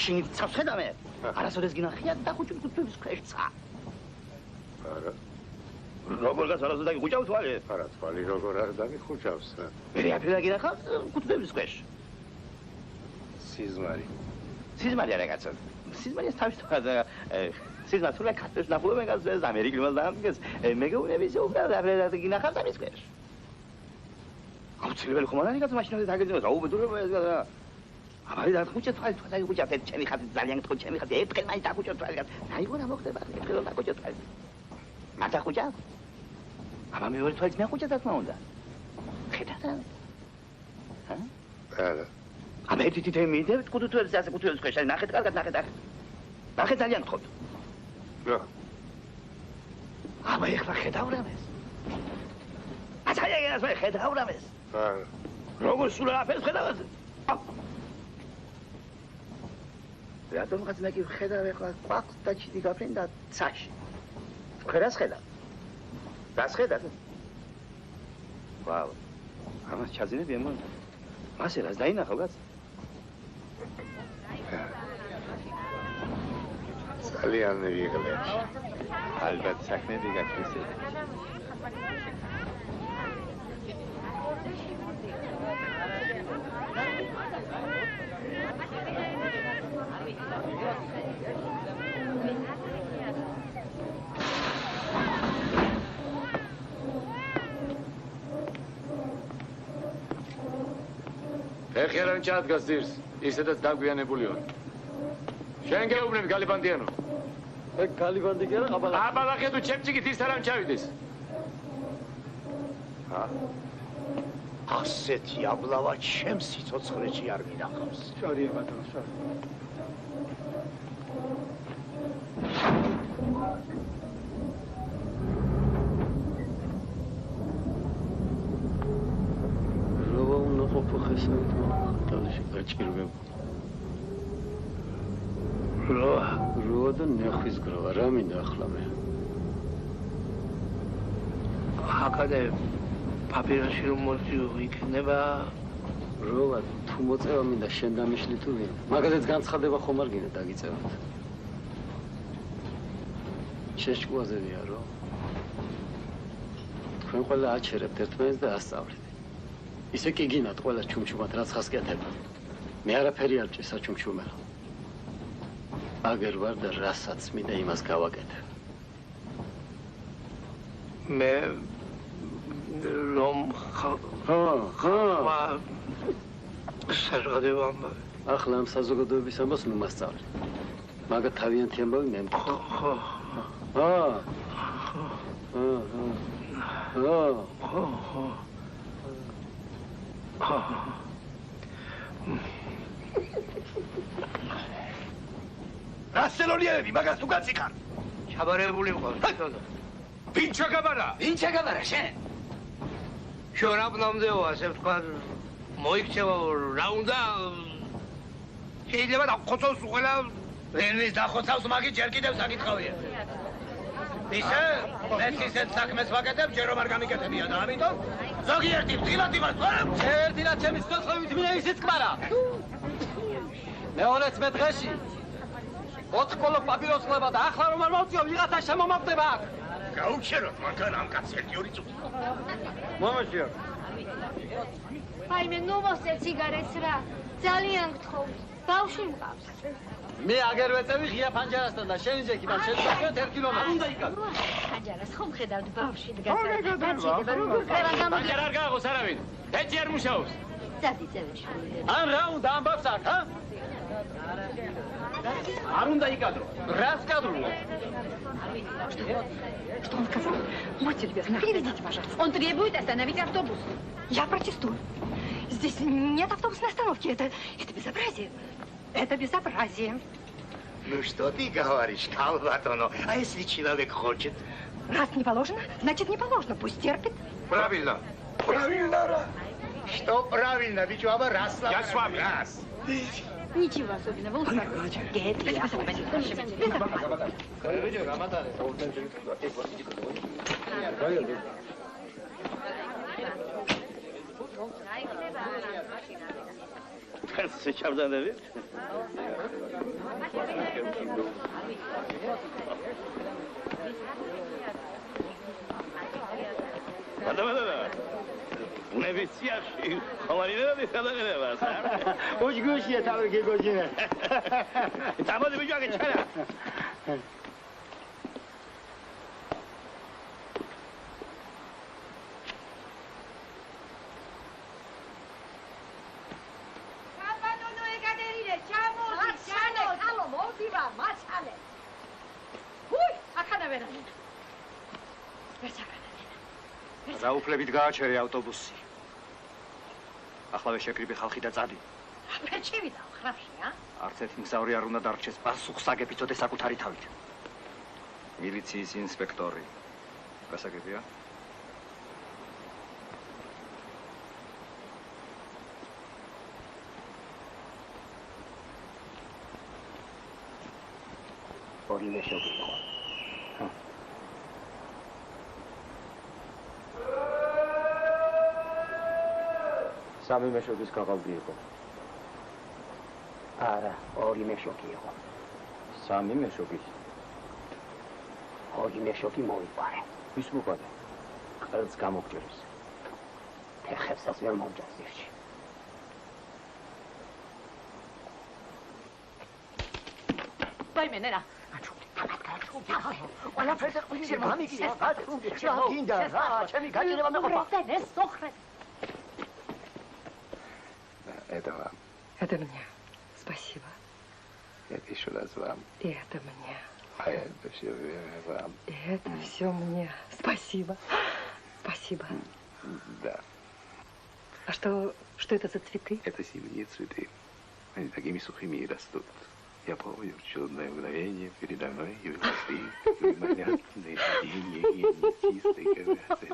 შინით ცავს ხედავ მე. არასოდეს გინახიათ და ხუჭი კუთვების ქვეშცა. არა. როგორ გასალაზო და გიხუჭავ თვალე? არა, თვალი როგორ არ დამიხუჭავს. მე აფრილა გინახავ კუთვების ქვეშ. სიზმარი. სიზმარი არა კაცო. სიზმარი თავის თვალზე სიზმარი თუ კაცებს ნახულობენ გასვეს ამერიკელს და ამგეს მეგოუნების უკრავდა აფრილა გინახავ და მის ქვეშ. აუცილებელი ხომ არ არის კაცო მაშინაზე დაგეძინოს აუბედურება ეს და აბა და ხუჭე თვალი თვალი ხუჭა ჩემი ხათი ძალიან თქო ჩემი ხათი ერთხელ მაინც დახუჭო თვალი აიგო რა მოხდება ერთხელ დახუჭო თვალი მათა ხუჭა აბა მეორე თვალიც მეხუჭა და თქმა უნდა ხედავ ჰა არა აბა ერთი თითე მიდევთ კუთუთველს ასე კუთუთველს ქვეშ არის ნახეთ კარგად ნახეთ ძალიან გთხოვთ რა აბა ეხლა ხედავ რამეს აცაია ეს ხედავ რამეს არა როგორ სულ აფერს ხედავ რატომ ხაც მე კი ხედავ ეხლა ყვაყს და ჩიტი გაფრენ და ცაში ხერას ხედავ რას ხედავ ვაუ ამას ჩაძინები ემო მასე რას დაინახავ კაც ძალიან ვიღლე ალბათ საქმეები გაქრისე ეხი არ ჩადგას ძირს, ისედაც დაგვიანებული ვარ. შენ გეუბნები გალიბანდიანო. ეგ გალიბანდი კი არა, აბალა. აბალა ხედო ჩემჭიგით ის არ ამჩავიდეს. ასეთი აბლავა ჩემ სიცოცხლეში არ მინახავს. შორია ბატონო, შორია. ხესავით მოხდალში გაჭირვებ. როა და ნახვის გროვა, რა მინდა ახლა მე? აკადე პაპიროში რომ მოცივ იქნება როა თუ მოწევა მინდა შენ დამიშლი თუ ვინ? მაგალითად განცხადება ხომ არ გინდა დაგიწევათ. შეშკუაზებია რო. თქვენ ყველა აჩერებთ ერთმანეთს და ასწავლეთ. ისე კი გინათ ყველა ჩუმჩუმად რაც ხას გეთება. მე არაფერი არ ჭი საჩუმჩუმელა. აგერ ვარ და რასაც მინდა იმას გავაკეთე. მე რომ ხა საზოგადოება ამბავი. ახლა ამ საზოგადოების ამბავს ნუ მასწავლე. მაგა თავიანთი ამბავი მე ხო რასელონიები მაგას თუ გაციხარ ჩაბარებული ვიყავს ვინ ჩაგაბარა ვინ ჩაგაბარა შენ შორაბნამდეო ასე ვთქვა მოიქცევა რა უნდა შეიძლება დახოცოს ყველა ვერნის დახოცავს მაგი ჯერ კიდევ საკითხავია ისე მეც ისეთ საქმეს ვაკეთებ ჯერ რომ არ გამიკეთებია და ამიტომ ზოგიერთი ვდილად იმას ვარებ ერთილად ჩემი სიცოცხლებით მინდა ისიც კმარა მეორეც მე დღეში ოთხკოლო პაპიროს ხლება და ახლა რომ არ მოვწიო ვიღაცა შემომავდება აქ გაუჩეროთ მაგან ამ კაცს ერთი ორი წუთი მომაშია აი მე ნუ მოსწე ციგარეთს რა ძალიან გთხოვთ ბავშვი მყავს მე აგერ ვეწევი ღია ფანჯარასთან და შენი ჯექი და შენ თქვენ 1 კილომეტრი უნდა იკადო ფანჯარას ხომ ხედავთ ბავშვი დგას ფანჯარა არ გააღოს არავინ ეჭი არ მუშაობს დადიწევიშვილი ან რა უნდა ამბავს აქ ჰა არ უნდა იკადრო რას კადრულო Что он сказал? Будьте любезны, переведите, пожалуйста. Он требует остановить автобус. Я протестую. Здесь нет автобусной остановки. Это безобразие. Это безобразие. Ну что ты говоришь, Калватоно? А если человек хочет? Раз не положено, значит не положено. Пусть терпит. Правильно. Правильно. Что правильно? Ведь у вас раз. Я с вами. Раз. Ничего особенного, успокойтесь. შეჩაბდანებით? გადავედა. უნების სიახში ხომარინები სადაგებას. ოჯგუშია თავი გეგოჯინე. წამოდი ბიჭო აქ ჩერა. რაუფლებით გააჩერე ავტობუსი. ახლავე შეკრიბი ხალხი და წადი. ფეჩივი და ხრაფშია? არც ერთი მგზავრი არ უნდა დარჩეს პასუხს აგებიცოდე საკუთარი თავით. მილიციის ინსპექტორი. გასაგებია? ორივე შევიყო. სამი მეშობის გაყავდი იყო. არა, ორი მეშოკი იყო. სამი მეშობის. ორი მეშოკი მოიპარე. ვის მოყარე? ყელს გამოგჭირს. ფეხებსაც ვერ მომჭას ერთში. ვაიმე, ნენა. ყველაფერზე ყვითი მამიკი ეს გაწუნდი. რა გინდა რა? ჩემი გაჭირება მეყოფა. ეს სოხრე. Это мне. Спасибо. Это еще раз вам. И это мне. А это все вам. И это все мне. Спасибо. Спасибо. Да. А что это за цветы? Это зимние цветы. Они такими сухими и растут. Я помню чудное мгновение передо мной и росли, манятные, синие, чистые красы.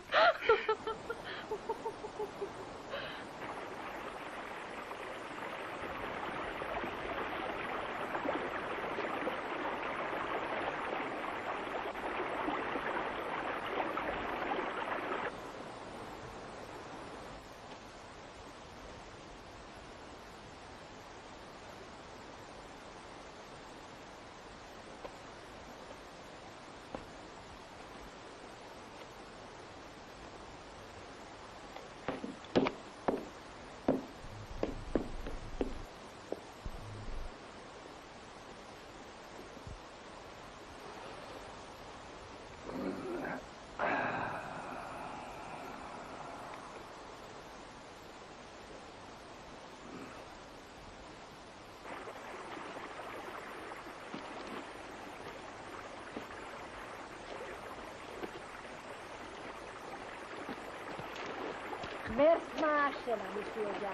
Mertmaşela müşüya.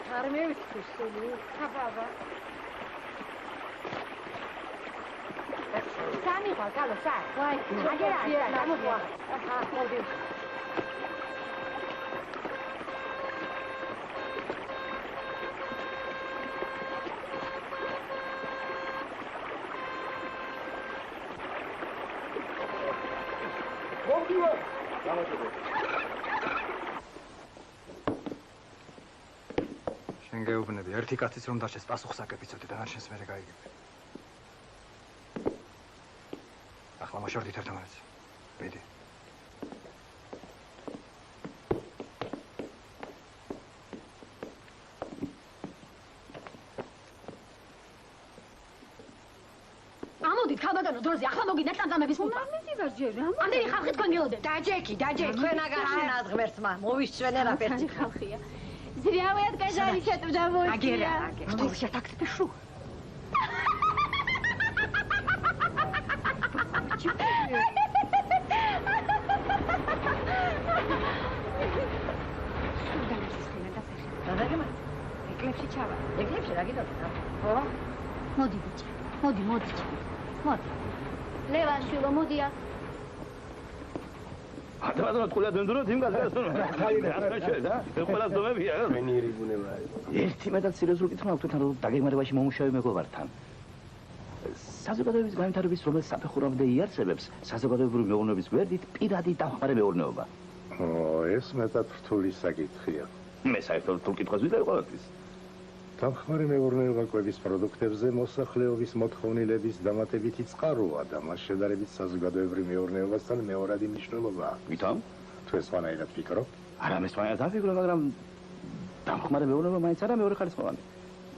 Harme üstüsünü kababa. Sami bakalo say. Vay. Hadi ya. Tamam bu. Ha, oldu. შენ გეუბნები, ერთი კაცის რომ დარჩეს პასუხს აკეთებიცოდე და არ შენს მერე გაიგებ. ახლა მოშორდით ერთმანეთს. ვიდი. ამოდით ქალბატონო დორზე, ახლა მოგინდა ტანტამების ხუთა. მამიდივარ ჯერ. ამდენი ხალხი თქვენ გეოდეთ. დაჯექი, თქვენ აგარჩენათ ღმერთმა. მოვისწვენე რა პერცი ხალხია. Зря вы отказались от удовольствия. Что вы себя так спешу? Моди, бич. Моди. Лева, шило, моди. ათმა თქვა დენდრო თიმ გასასწორო. არა შეიძლება. ყველა ზომებია. მენიერი ბუნება. ერთი მეტად სერიოზული კითხვა თქვენთან რომ დაგეგმარებაში მომუშავე მეგობართან. საზოგადოების განვითარების რომელ საფეხურამდე იარსებებს საზოგადოებრივი მეურნეობის გვერდით პირადი დამხმარე მეურნეობა. ეს მეტად რთული საკითხია. მე საერთოდ თუ კითხვას ვიდეო ყოველთვის. დამხმარე მეურნეობა კვების პროდუქტებზე მოსახლეობის მოთხოვნილების დამატებითი წყაროა და მას შედარებით საზოგადოებრივ მეურნეობასთან მეორადი მნიშვნელობაა. ვითომ? თუ ესვანაირად ფიქრობ? არა, მე სხვანაირად არ ვფიქრობ, მაგრამ დამხმარე მეურნეობა მაინც არა მეორე ხარისხოვანი.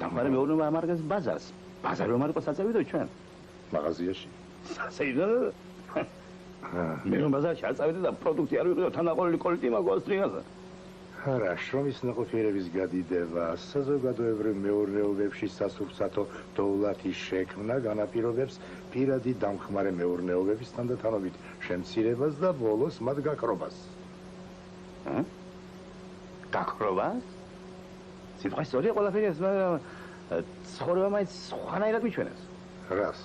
დამხმარე მეურნეობა ამარგებს ბაზარს. ბაზარი რომ არ იყოს საწევიდო ჩვენ. მაღაზიაში. საწევიდო? მე რომ ბაზარში არ წავიდე და პროდუქტი არ ვიყიდო, თანაყოლილი კოლიტი მაქვს ტრიაზე. არა, შრომის ნაყოფიერების გადიდება, საზოგადოებრივ მეურნეობებში სასურსათო დოვლათის შექმნა განაპირობებს პირადი დამხმარე მეურნეობების თანდათანობით შემცირებას და ბოლოს მათ გაქრობას. გაქრობას? სიტყვა სწორია ყველაფერი ეს, მაგრამ ცხოვრება მაინც სხვანაირად მიჩვენებს. Раз.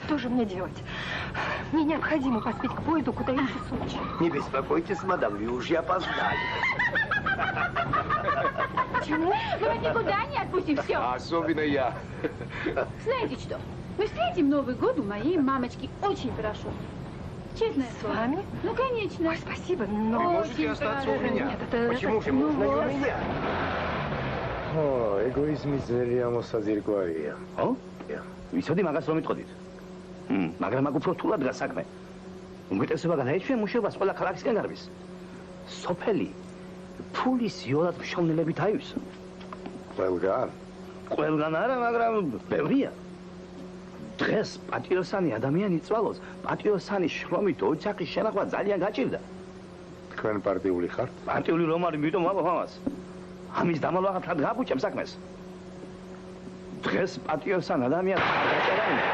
Что же мне делать? Мне необходимо поспеть к поезду, куда идти в Сочи. Не беспокойтесь, мадам, вы уже опоздали. Почему? Мы вас никуда не отпустим, все. Особенно я. Знаете что? Мы встретим Новый год у моей мамочки. Очень прошу. Честное слово. С вами? Ну, конечно. Ой, спасибо, но... Вы можете остаться у меня. Нет, это... Почему же можно и у меня? О, эгоизმის ძლიერი ამოსაძირკვავია. ხო? ვიცოდი მაგას რომ იტყოდით. მაგრამ მაგ უფრო რთულად დგას საქმე. უმეტესობა გადაეჩვენა მუშაობას ყველა ქალაქისკენ გარბის. სოფელი ფულის იოლად მშოვნელებით აივსო. ყველგან? ყველგან არა, მაგრამ ბევრია. დღეს პატიოსანი ადამიანი წვალოს, პატიოსანი შრომით ოჯახის შენახვა ძალიან გაჭირდა. თქვენ პარტიული ხართ? პარტიული რომ არის, იმიტომ ვამბობ ამას. ამის დამალვა ხარ გაბუჭებ საქმეს. დღეს პატიოსან ადამიანს გაჭერა უნდა.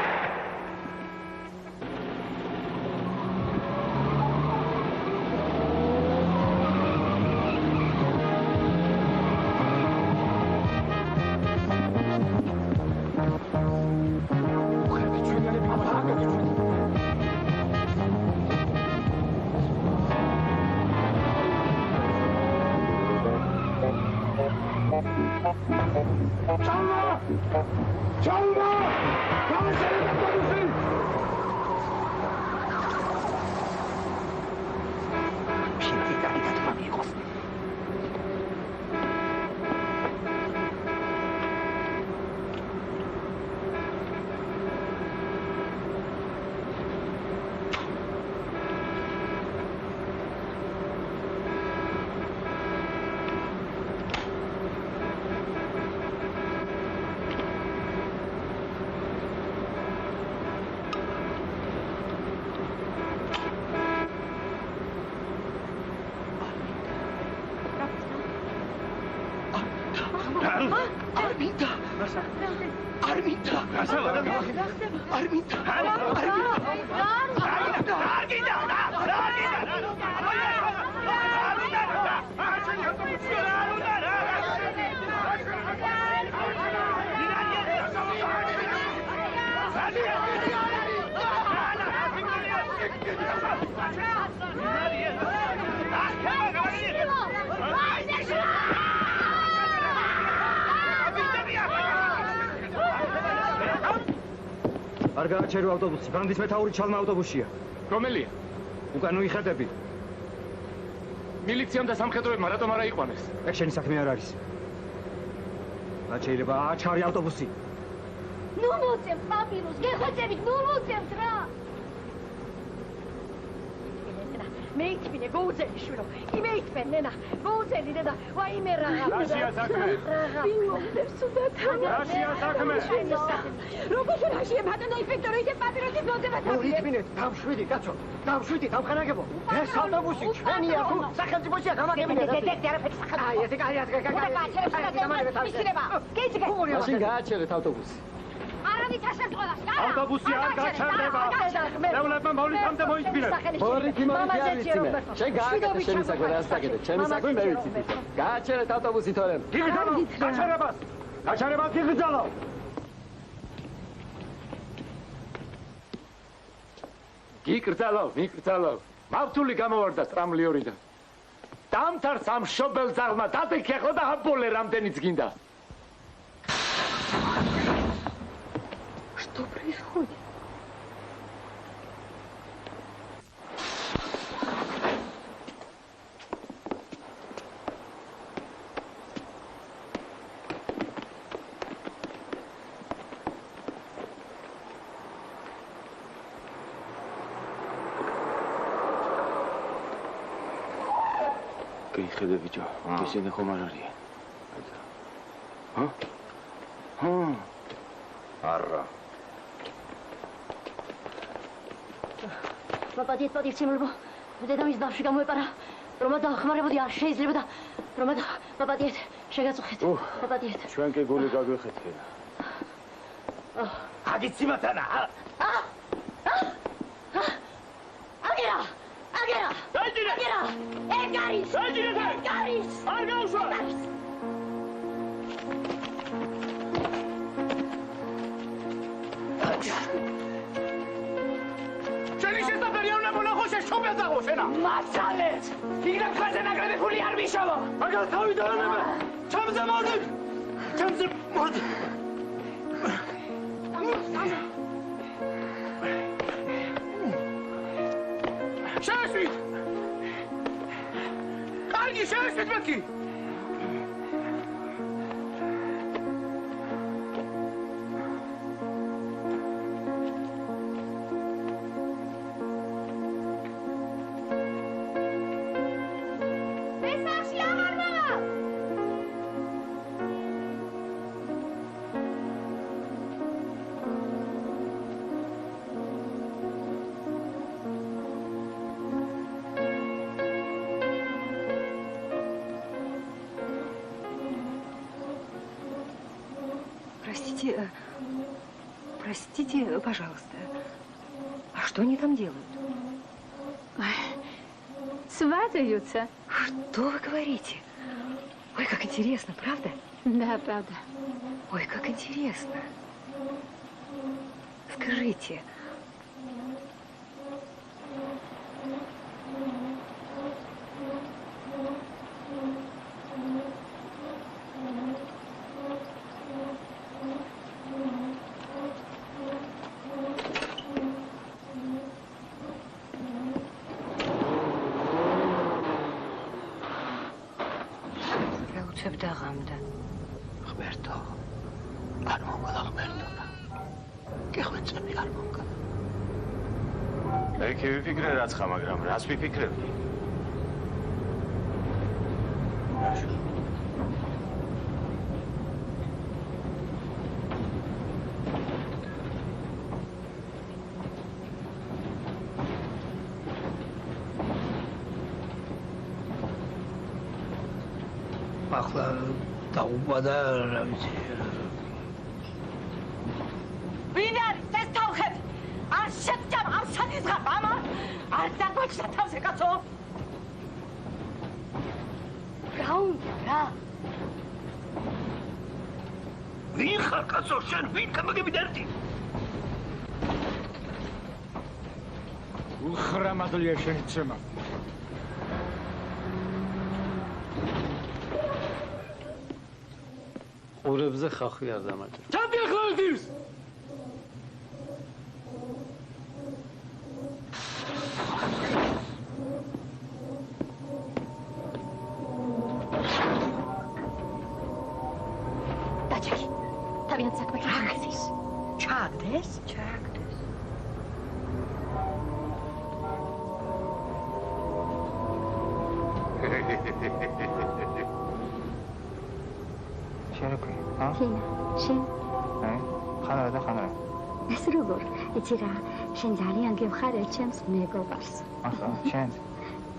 არ გააჩერო ავტობუსი, ბანდის მეთაური ჩალმა ავტობუსია. რომელია? უკან უიხატები. მილიციამ და სამხედროებმა რატომ არ აიყვანეს? ეგ შენი საქმე არ არის. რაც შეიძლება აჩარი ავტობუსი. ნუ მოცემ პაპირუს, გეხოცებით, ნუ მოცემთ რა. მეითმინე, გოუძელი შვილო, იმეითმენ, ნენა, გოუძელი, ნენა, ვაიმე რაღა. რაშია საქმე? ვინმოხდებს უდათან. რაშია საქმე? როგორ რაშია, ბატონო ინსპექტორი, ისე პატრიოტის მოძებნა ნუ ითმინეთ, დავშვიდი, კაცო, დავშვიდი, დამხანაგებო. ეს ავტობუსი ჩვენია თუ სახელმწიფოშია გამაგებინეთ. აი, ესე მაშინ გააჩერეთ ავტობუსი. არავით არ შემწყვილას, არა. ავტობუსი არ გაჩერდება. დევნებმა მოვლითამდე მოიწმინეთ. მორითი არ ვიცინე. შენ გააკეთე შენი საქმე, რა საკეთე? ჩემი საქმე მე ვიცით ისე. გააჩერეთ ავტობუსი თორემ. გიგზავნო, გაჩერებას. გაჩერებას გიგზავნო. გიკრძალო. მავთული გამოვარდა ტრამლი ორიდან. დამთარს ამ შობელ ზაღმა დადექე ხო და აბოლე რამდენიც გინდა. Что происходит? ხედე ბიჭო, ისინი ხომ არ არიან. არა. პაპადიეთ შემოება. დედამის ბავშვი გამოეპარა. რომ დაახმარებოდი არ შეიძლება და რომ პაპადიეთ შეგაწუხეთ. პაპადიეთ. ჩვენ კი გული გაგვეხეთქენა. აგიცი მათანა. აგერა. აგერა. ეგარის. ეგარის. არ გავუშვა. შენი შესაძლებელი არ უნდა მონახო შეშობელდაღო შენა. მაცალეთ. იგრე ხაზე ნაკრებებული არ მიშავა. მაგალ თავი დაანებე. ჩემზე მოდი. ჩემზე მოდი. შეშვით. კარგი შეშვით მეთქი. Простите, пожалуйста. А что они там делают? Сватаются. Что вы говорите? Ой, как интересно, правда? Да, правда. Ой, как интересно. Скажите. დაღამდა. ღმერთო. არ მოგვალა ღმერთობა. გეხვეწები არ მოგვალა. ეკი ვიფიქრე რაც ხა, მაგრამ რას ვიფიქრებდი? ახლა დაუბადა რა ვიცი. ვინ არის ეს თავხები? არ შეჭამ ამ სადისღა მამა? არ დაგოჩნდა თავზე კაცო? რა უნდა რა? ვინ ხარ კაცო შენ? ვინ გამაგები დერტი? უხრამადლია შენი ცემა. ყურებზე ხახვი არ დამაჭრა. ჩამდი ახლა დილს. დაჭერი. თავიანთ საქმე ჩააგდეს. ჩააგდეს? ჩააგდეს. შენ როგორ? ა? შენ? ხანარა და ხანარა. ეს როგორ? იცი რა, შენ ძალიან გევხარე ჩემს მეგობარს. ახლა, შენ?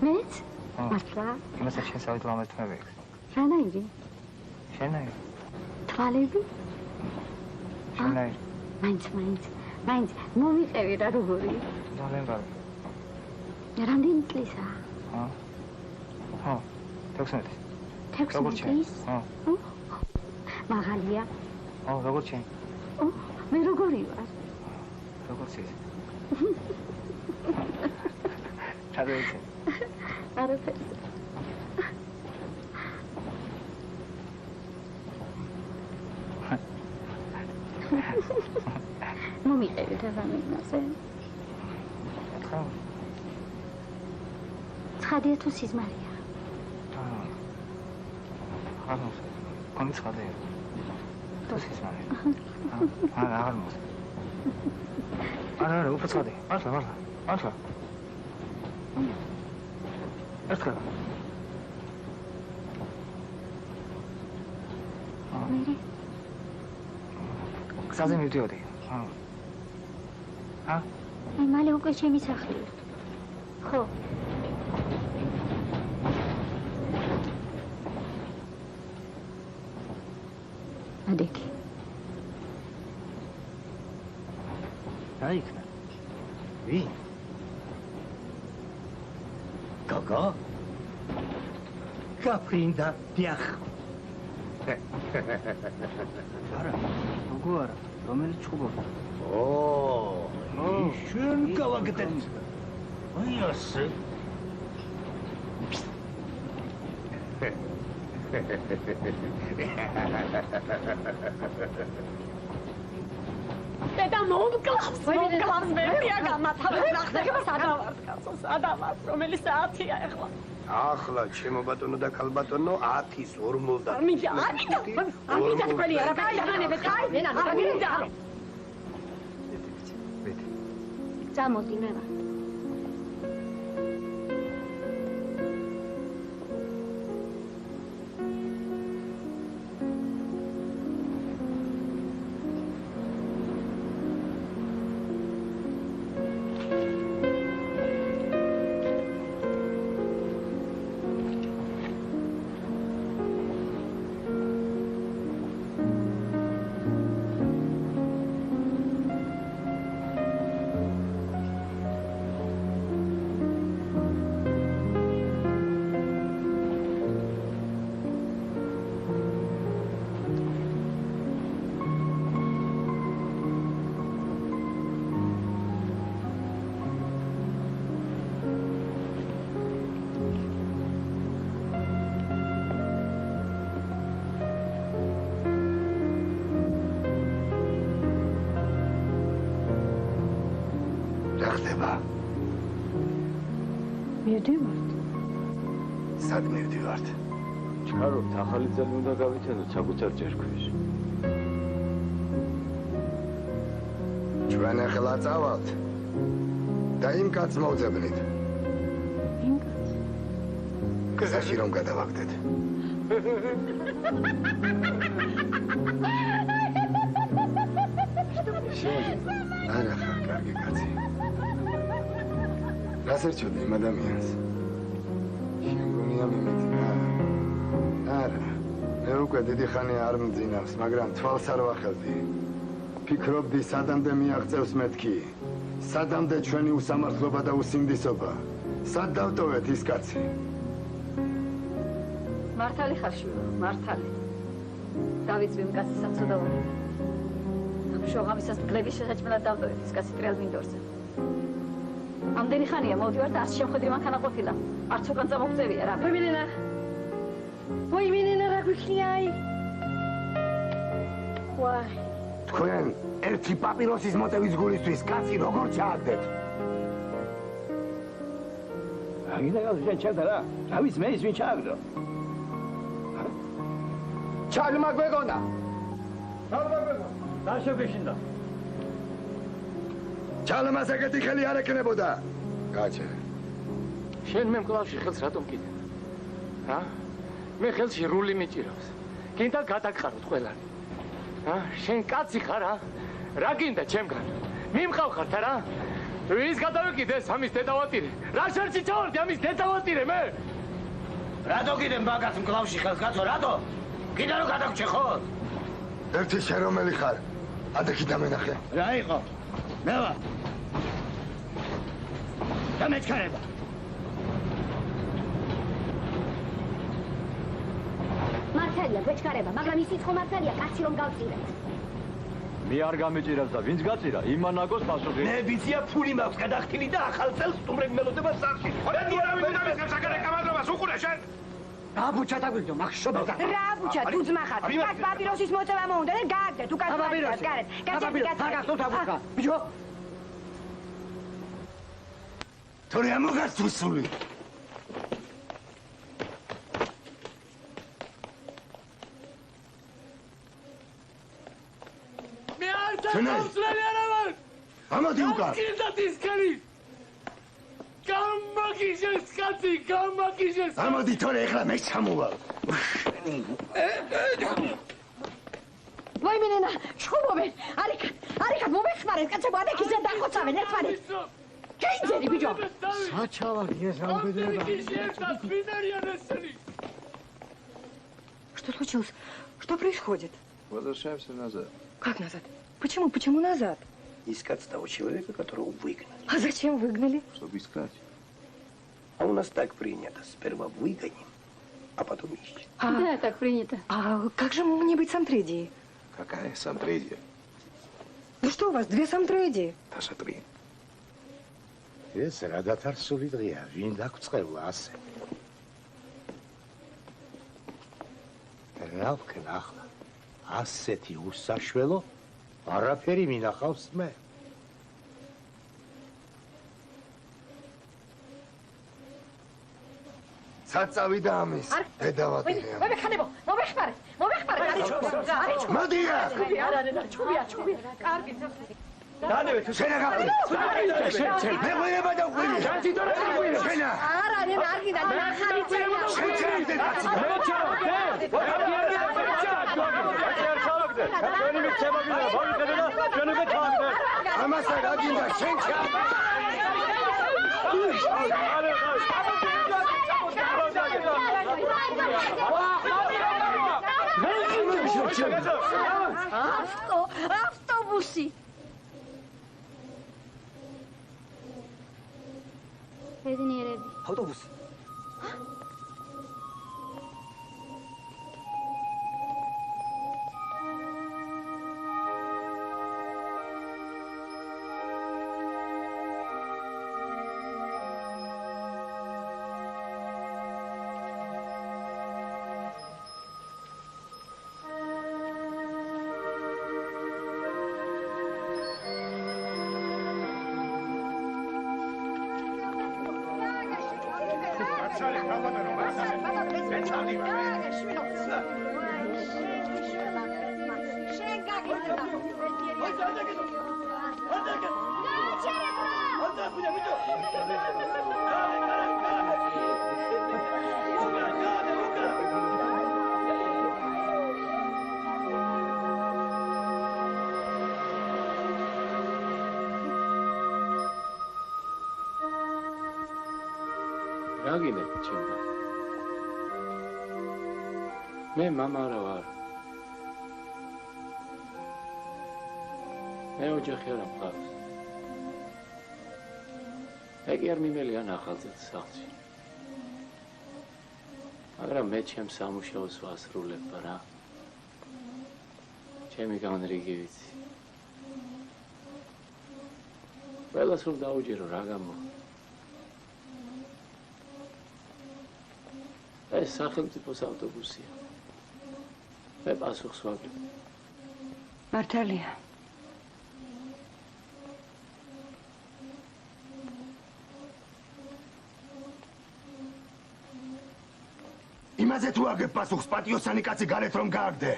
მეც? მართლა? იმასაც შენ სავით ლამაზთმები. რანაირი? შენაირი? თვალები? შენაირი? მაინც, მომიყევი რა როგორი? ძალიან კარგი. რამდენი წლისაა? ხო, 16. 16 წლის? ხო. მაღალია? ხო, როგორ შენ? მე როგორი ვარ? როგორც ის. ჩადო იცი. არაფერს. მომიყევი და ვამიგნაზე. ხო. ცხადია თუ სიზმარია? ხანოს. კონი ცხადია. თუ სიზმარია. აღარ მოს. არა, უფრო ცხადია. მართლა. ერთხელ. მერე გზაზე მივდიოდი. ჰა? აი მალე უკვე ჩემი სახლია. ხო. ადექი. აიქნა. ვი? გოგო? გაფრინდა, დიახ. არა, გოგო არა, რომელიც ჩხუბობდა. შენ გავაკეთებ. აი ასე. დედა მომკლავს, მერია გამათავებს, რა ხდება სადავარს კაცო, სადავარს, რომელი საათია ახლა? ახლა ჩემო ბატონო და ქალბატონო 10-ის 50. ამიდა თქვენი არაფერი აღანებეთ, აი, მენა, გაგინდა. წამოდი მე ვარ. მივდივართ. სად მივდივართ? ჩქარობთ, ახალი წელი უნდა გავიცანოთ საკუთარ ჯერქვეშ. ჩვენ ახლა წავალთ და იმ კაცს მოვძებნით. იმ კაცს? გზაში რომ გადავაგდეთ. არა ხარ კარგი კაცი. რას ერჩევდი იმ ადამიანს? შეგონია მიმეცდა. არა. მე უკვე დიდი ხანია არ მძინავს, მაგრამ თვალს არ ვახელდი. ფიქრობდი სადამდე მიაღწევს მეთქი. სადამდე ჩვენი უსამართლობა და უსინდისობა. სად დავტოვეთ ის კაცი? მართალი ხარ შვილო, მართალი. დავიძვი იმ კაცის სამწოდაური. შოღამისას მგლების შესაჭმელად დავტოვეთ ის კაცი ტრიალ მინდორზე. ამდენი ხანია მოვდივარ და არც შემხედრი მანქანა ყოფილა. არც უკან წამოგწევია რა. ვიმინენა. ვიმინენა რა გვიქნია აი. ვაი. თქვენ ერთი პაპიროსის მოტევის გულისთვის კაცი როგორ ჩააგდეთ? აგინდა გასვლა ჩადა რა. რა ვიცი მე ის ვინ ჩააგდო? ჩალმა გვეგონა. დაშებეშინდა. ჩალმას ეგეთი ხელი არ ეკნებოდა. გაჩერე. შენ მე მკლავში ხელს რატომ კიდე? ჰა? მე ხელში რული მიჭირავს. გინდა გადაგხაროთ ყველანი. ჰა? შენ კაცი ხარ, ჰა? რა გინდა ჩემგან? მიმყავხართ არა? ვის გადავეკიდეს ამის დედავატირე? რა შერჩი ჩავარდი ამის დედავატირე მე? რატო კიდე მაგას მკლავში ხელს კაცო, რატო? კიდე რომ გადაგჩეხოთ? ერთი შენ რომელი ხარ? ადექი დამენახე. რა იყო? მე ვარ. დამეჩქარება. მართალია, გვეჩქარება, მაგრამ ისიც ხომ მართალია, კაცი რომ გავწირეთ. მე არ გამეჭირავს და ვინც გაწირა, იმანაგოს პასუხი. მე ვიცია ფული მაქვს გადახტილი და ახალ წელს სტუმრები მელოდება სახლში. რა საკარე კამადრობას უყურე შენ? რა ბუჩა დაგვიგდო, მაგ შობელდა. რა ბუჩა, თუ ძმა ხარ. კაც პაპიროსის მოწევა მოუნდა და გააგდეთ, უკან პაპიროსი. გარეთ. გაგასტო დაბუჩა. ბიჭო. თორე ამოგას თუსული. მე არ დავწრელი არა ვარ. ამოდი უკან. კიდათ ის ქარი. გამაგიჟეს კაცი, გამაგიჟეს. ამოდი თორე ეხლა მე ჩამოვალ. ვაიმენენა, ჩხუბობენ. არიქად მომეხმარეთ, კაცებო, ადექიზა დახოცავენ ერთმანეთს. გეიძენი ბიჭო. Сачалаки, я забыла. Что случилось? Что происходит? Возвращаемся назад. Как назад? Почему назад? Искать того человека, которого выгнали. А зачем выгнали? Чтобы искать. А у нас так принято. Сперва выгоним, а потом ищем. Да, так принято. А как же мне быть самтридией? Какая самтридия? Ну что у вас, 2 самтридии? Таша 3. ეს რა დათარსული დღეა, ვინ დაგწყევლა ასე? რა ვქნა ახლა? ასეთი უსაშველო არაფერი მინახავს მე. საწავიდა ამის. დედავატირია. მომეხმარებო, მომეხმარე. არის ჩუბია. მოდია. ჩუბია. კარგი. დანევე თუ შენა გაყვი. მე ღვინება და ღვინი. ჩანჩი დორა ღვინი. შენა. არა, არ გიდა, ნახარი წერია. შეჩერდე კაცი. მე ჩავდე. ჩვენი მიცემაგინა, ვაიხედე და ჩვენი მეჩავდე. ამასა რა გინდა, შენ ჩავდე. ავტობუსი. ბედნიერები. ავტობუსი. რა გინდათ ჩემო? მე მამა რა ვარ. მე ოჯახი არ მყავს. ეგ არ მიმელია ნახალწეთ სახლში. მაგრამ მე ჩემს სამუშაოს ვასრულებ რა. ჩემი განრიგი ვიცი. ყველას რომ დაუჯერო რა გამო. ეს სახელმწიფოს ავტობუსია. მე პასუხს ვაგებ. მართალია. იმაზე თუ აგებ პასუხს, პატიოსანი კაცი გარეთ რომ გააგდე.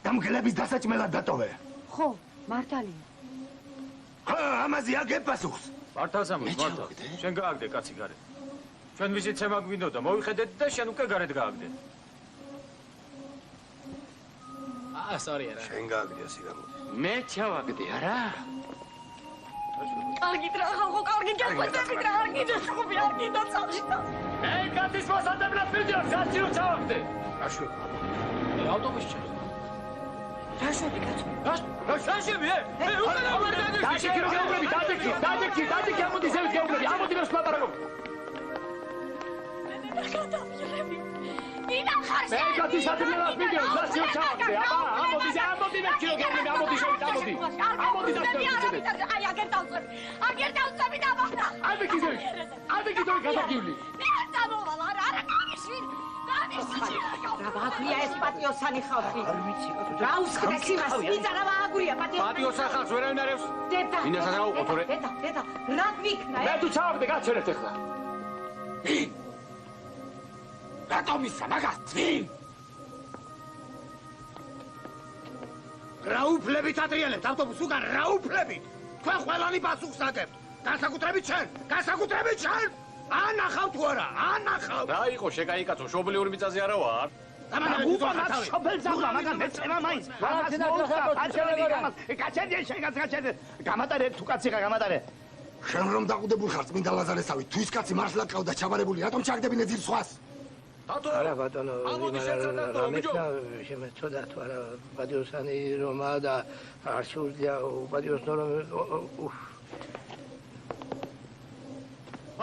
დამგლების დასაჭმელად დატოვე. ხო, მართალია. ხო, ამაზე აგებ პასუხს. მართალსამოს, მართალ. შენ გააგდე კაცი გარეთ. ჩვენ ვიზით ცემა გვინდოდა, მოიხედეთ და შენ უკვე გარეთ გააგდე. სორი არა. შენ გააგდე ასე გამოდი. მე ჩავაგდე არა? კარგი რა, ხო, კარგი გეკვეთებით რა, არ გინდა შუბი, არ გინდა წავში. ე კაცის მოსადებლად ვიდეო, საცი რომ ჩავაგდე. აშო. ავტობუსი ჩა. რაშები კაცო? რაშები? მე უკვე დავაგდე. დაშეკი რომ გეუბნები, დადექი, ამოდი ზევით გეუბნები, ამოდი რომ სლაპარაკობ. ინა ხარ შენ? მე კაცის ადრინდელად ვიდეო, საცი რომ ჩავაგდე. ამოდი მე ჩირო გეუბნები, ამოდი შევით, ამოდი. ამოდი დაშეკი. აი აგერ დავწები და მოხდა. ადექი ზევით გადაგივლი. მე არ წამოვალ, არა გამიშვი. რა ვაგვია ეს პატიოსანი ხალხი? რა უსქნეს იმას? იწარა ვაგვია პატიოსანი. პატიოსა ხალხს ვერავინ არ ევს. დედა. მინასაც რა უყო თორე? დედა, რა გვიქნა? მე თუ ჩავაგდე გაჩერეთ ახლა. რატომ ისა მაგას წინ? რა უფლებით ატრიალებთ ავტობუსს უკან, რა უფლებით? თქვენ ყველანი პასუხს აგებთ. განსაკუთრებით შენ. ანახავ თუ არა, ანახავ. რა იყო შეკაიკაცო, შობლიური მიწაზე არა ვარ. უყურთ შოფელს აღვა, მაგრამ მეცემა მაინც. გაჩერდი შეგაცაჩერდი. გამატარე თუ კაცი ხარ, გამატარე. შენ რომ დაყუდებულ ხარ წმინდა ლაზარესავი, თუ ის კაცი მართლაც ყავდა ჩაბარებული, რატომ ჩაგდებინე ძილ სხვას? არა ბატონო, რამეცა შემეწოდა თუ არა ბადიოსანი რომა და არ შეუძლია ბადიოსნო რომ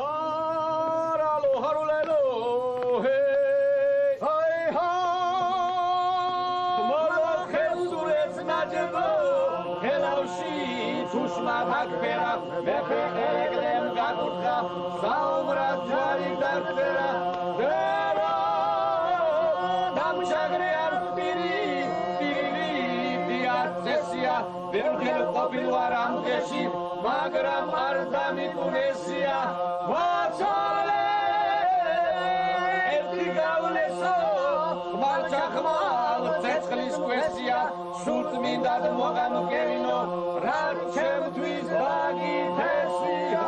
არალო ჰარულელო ჰე ჰაი ჰა მორა ხესურეც ნაჯებო ჰელავში თუშმა დაგფერა მეფე ერეგლემ გაკურთხა საუბრა ჯარი დაგფერა ვერხელ ყოფილ ვარ ამ დღეში, მაგრამ არ დამიკუნესია მოცალე ერთი გავლესო ხმალ ცეცხლის კვესია სულ წმინდად მოგამგერინო რა ჩემთვის დაგითესია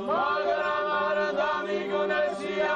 მაგრამ არ დამიგონესია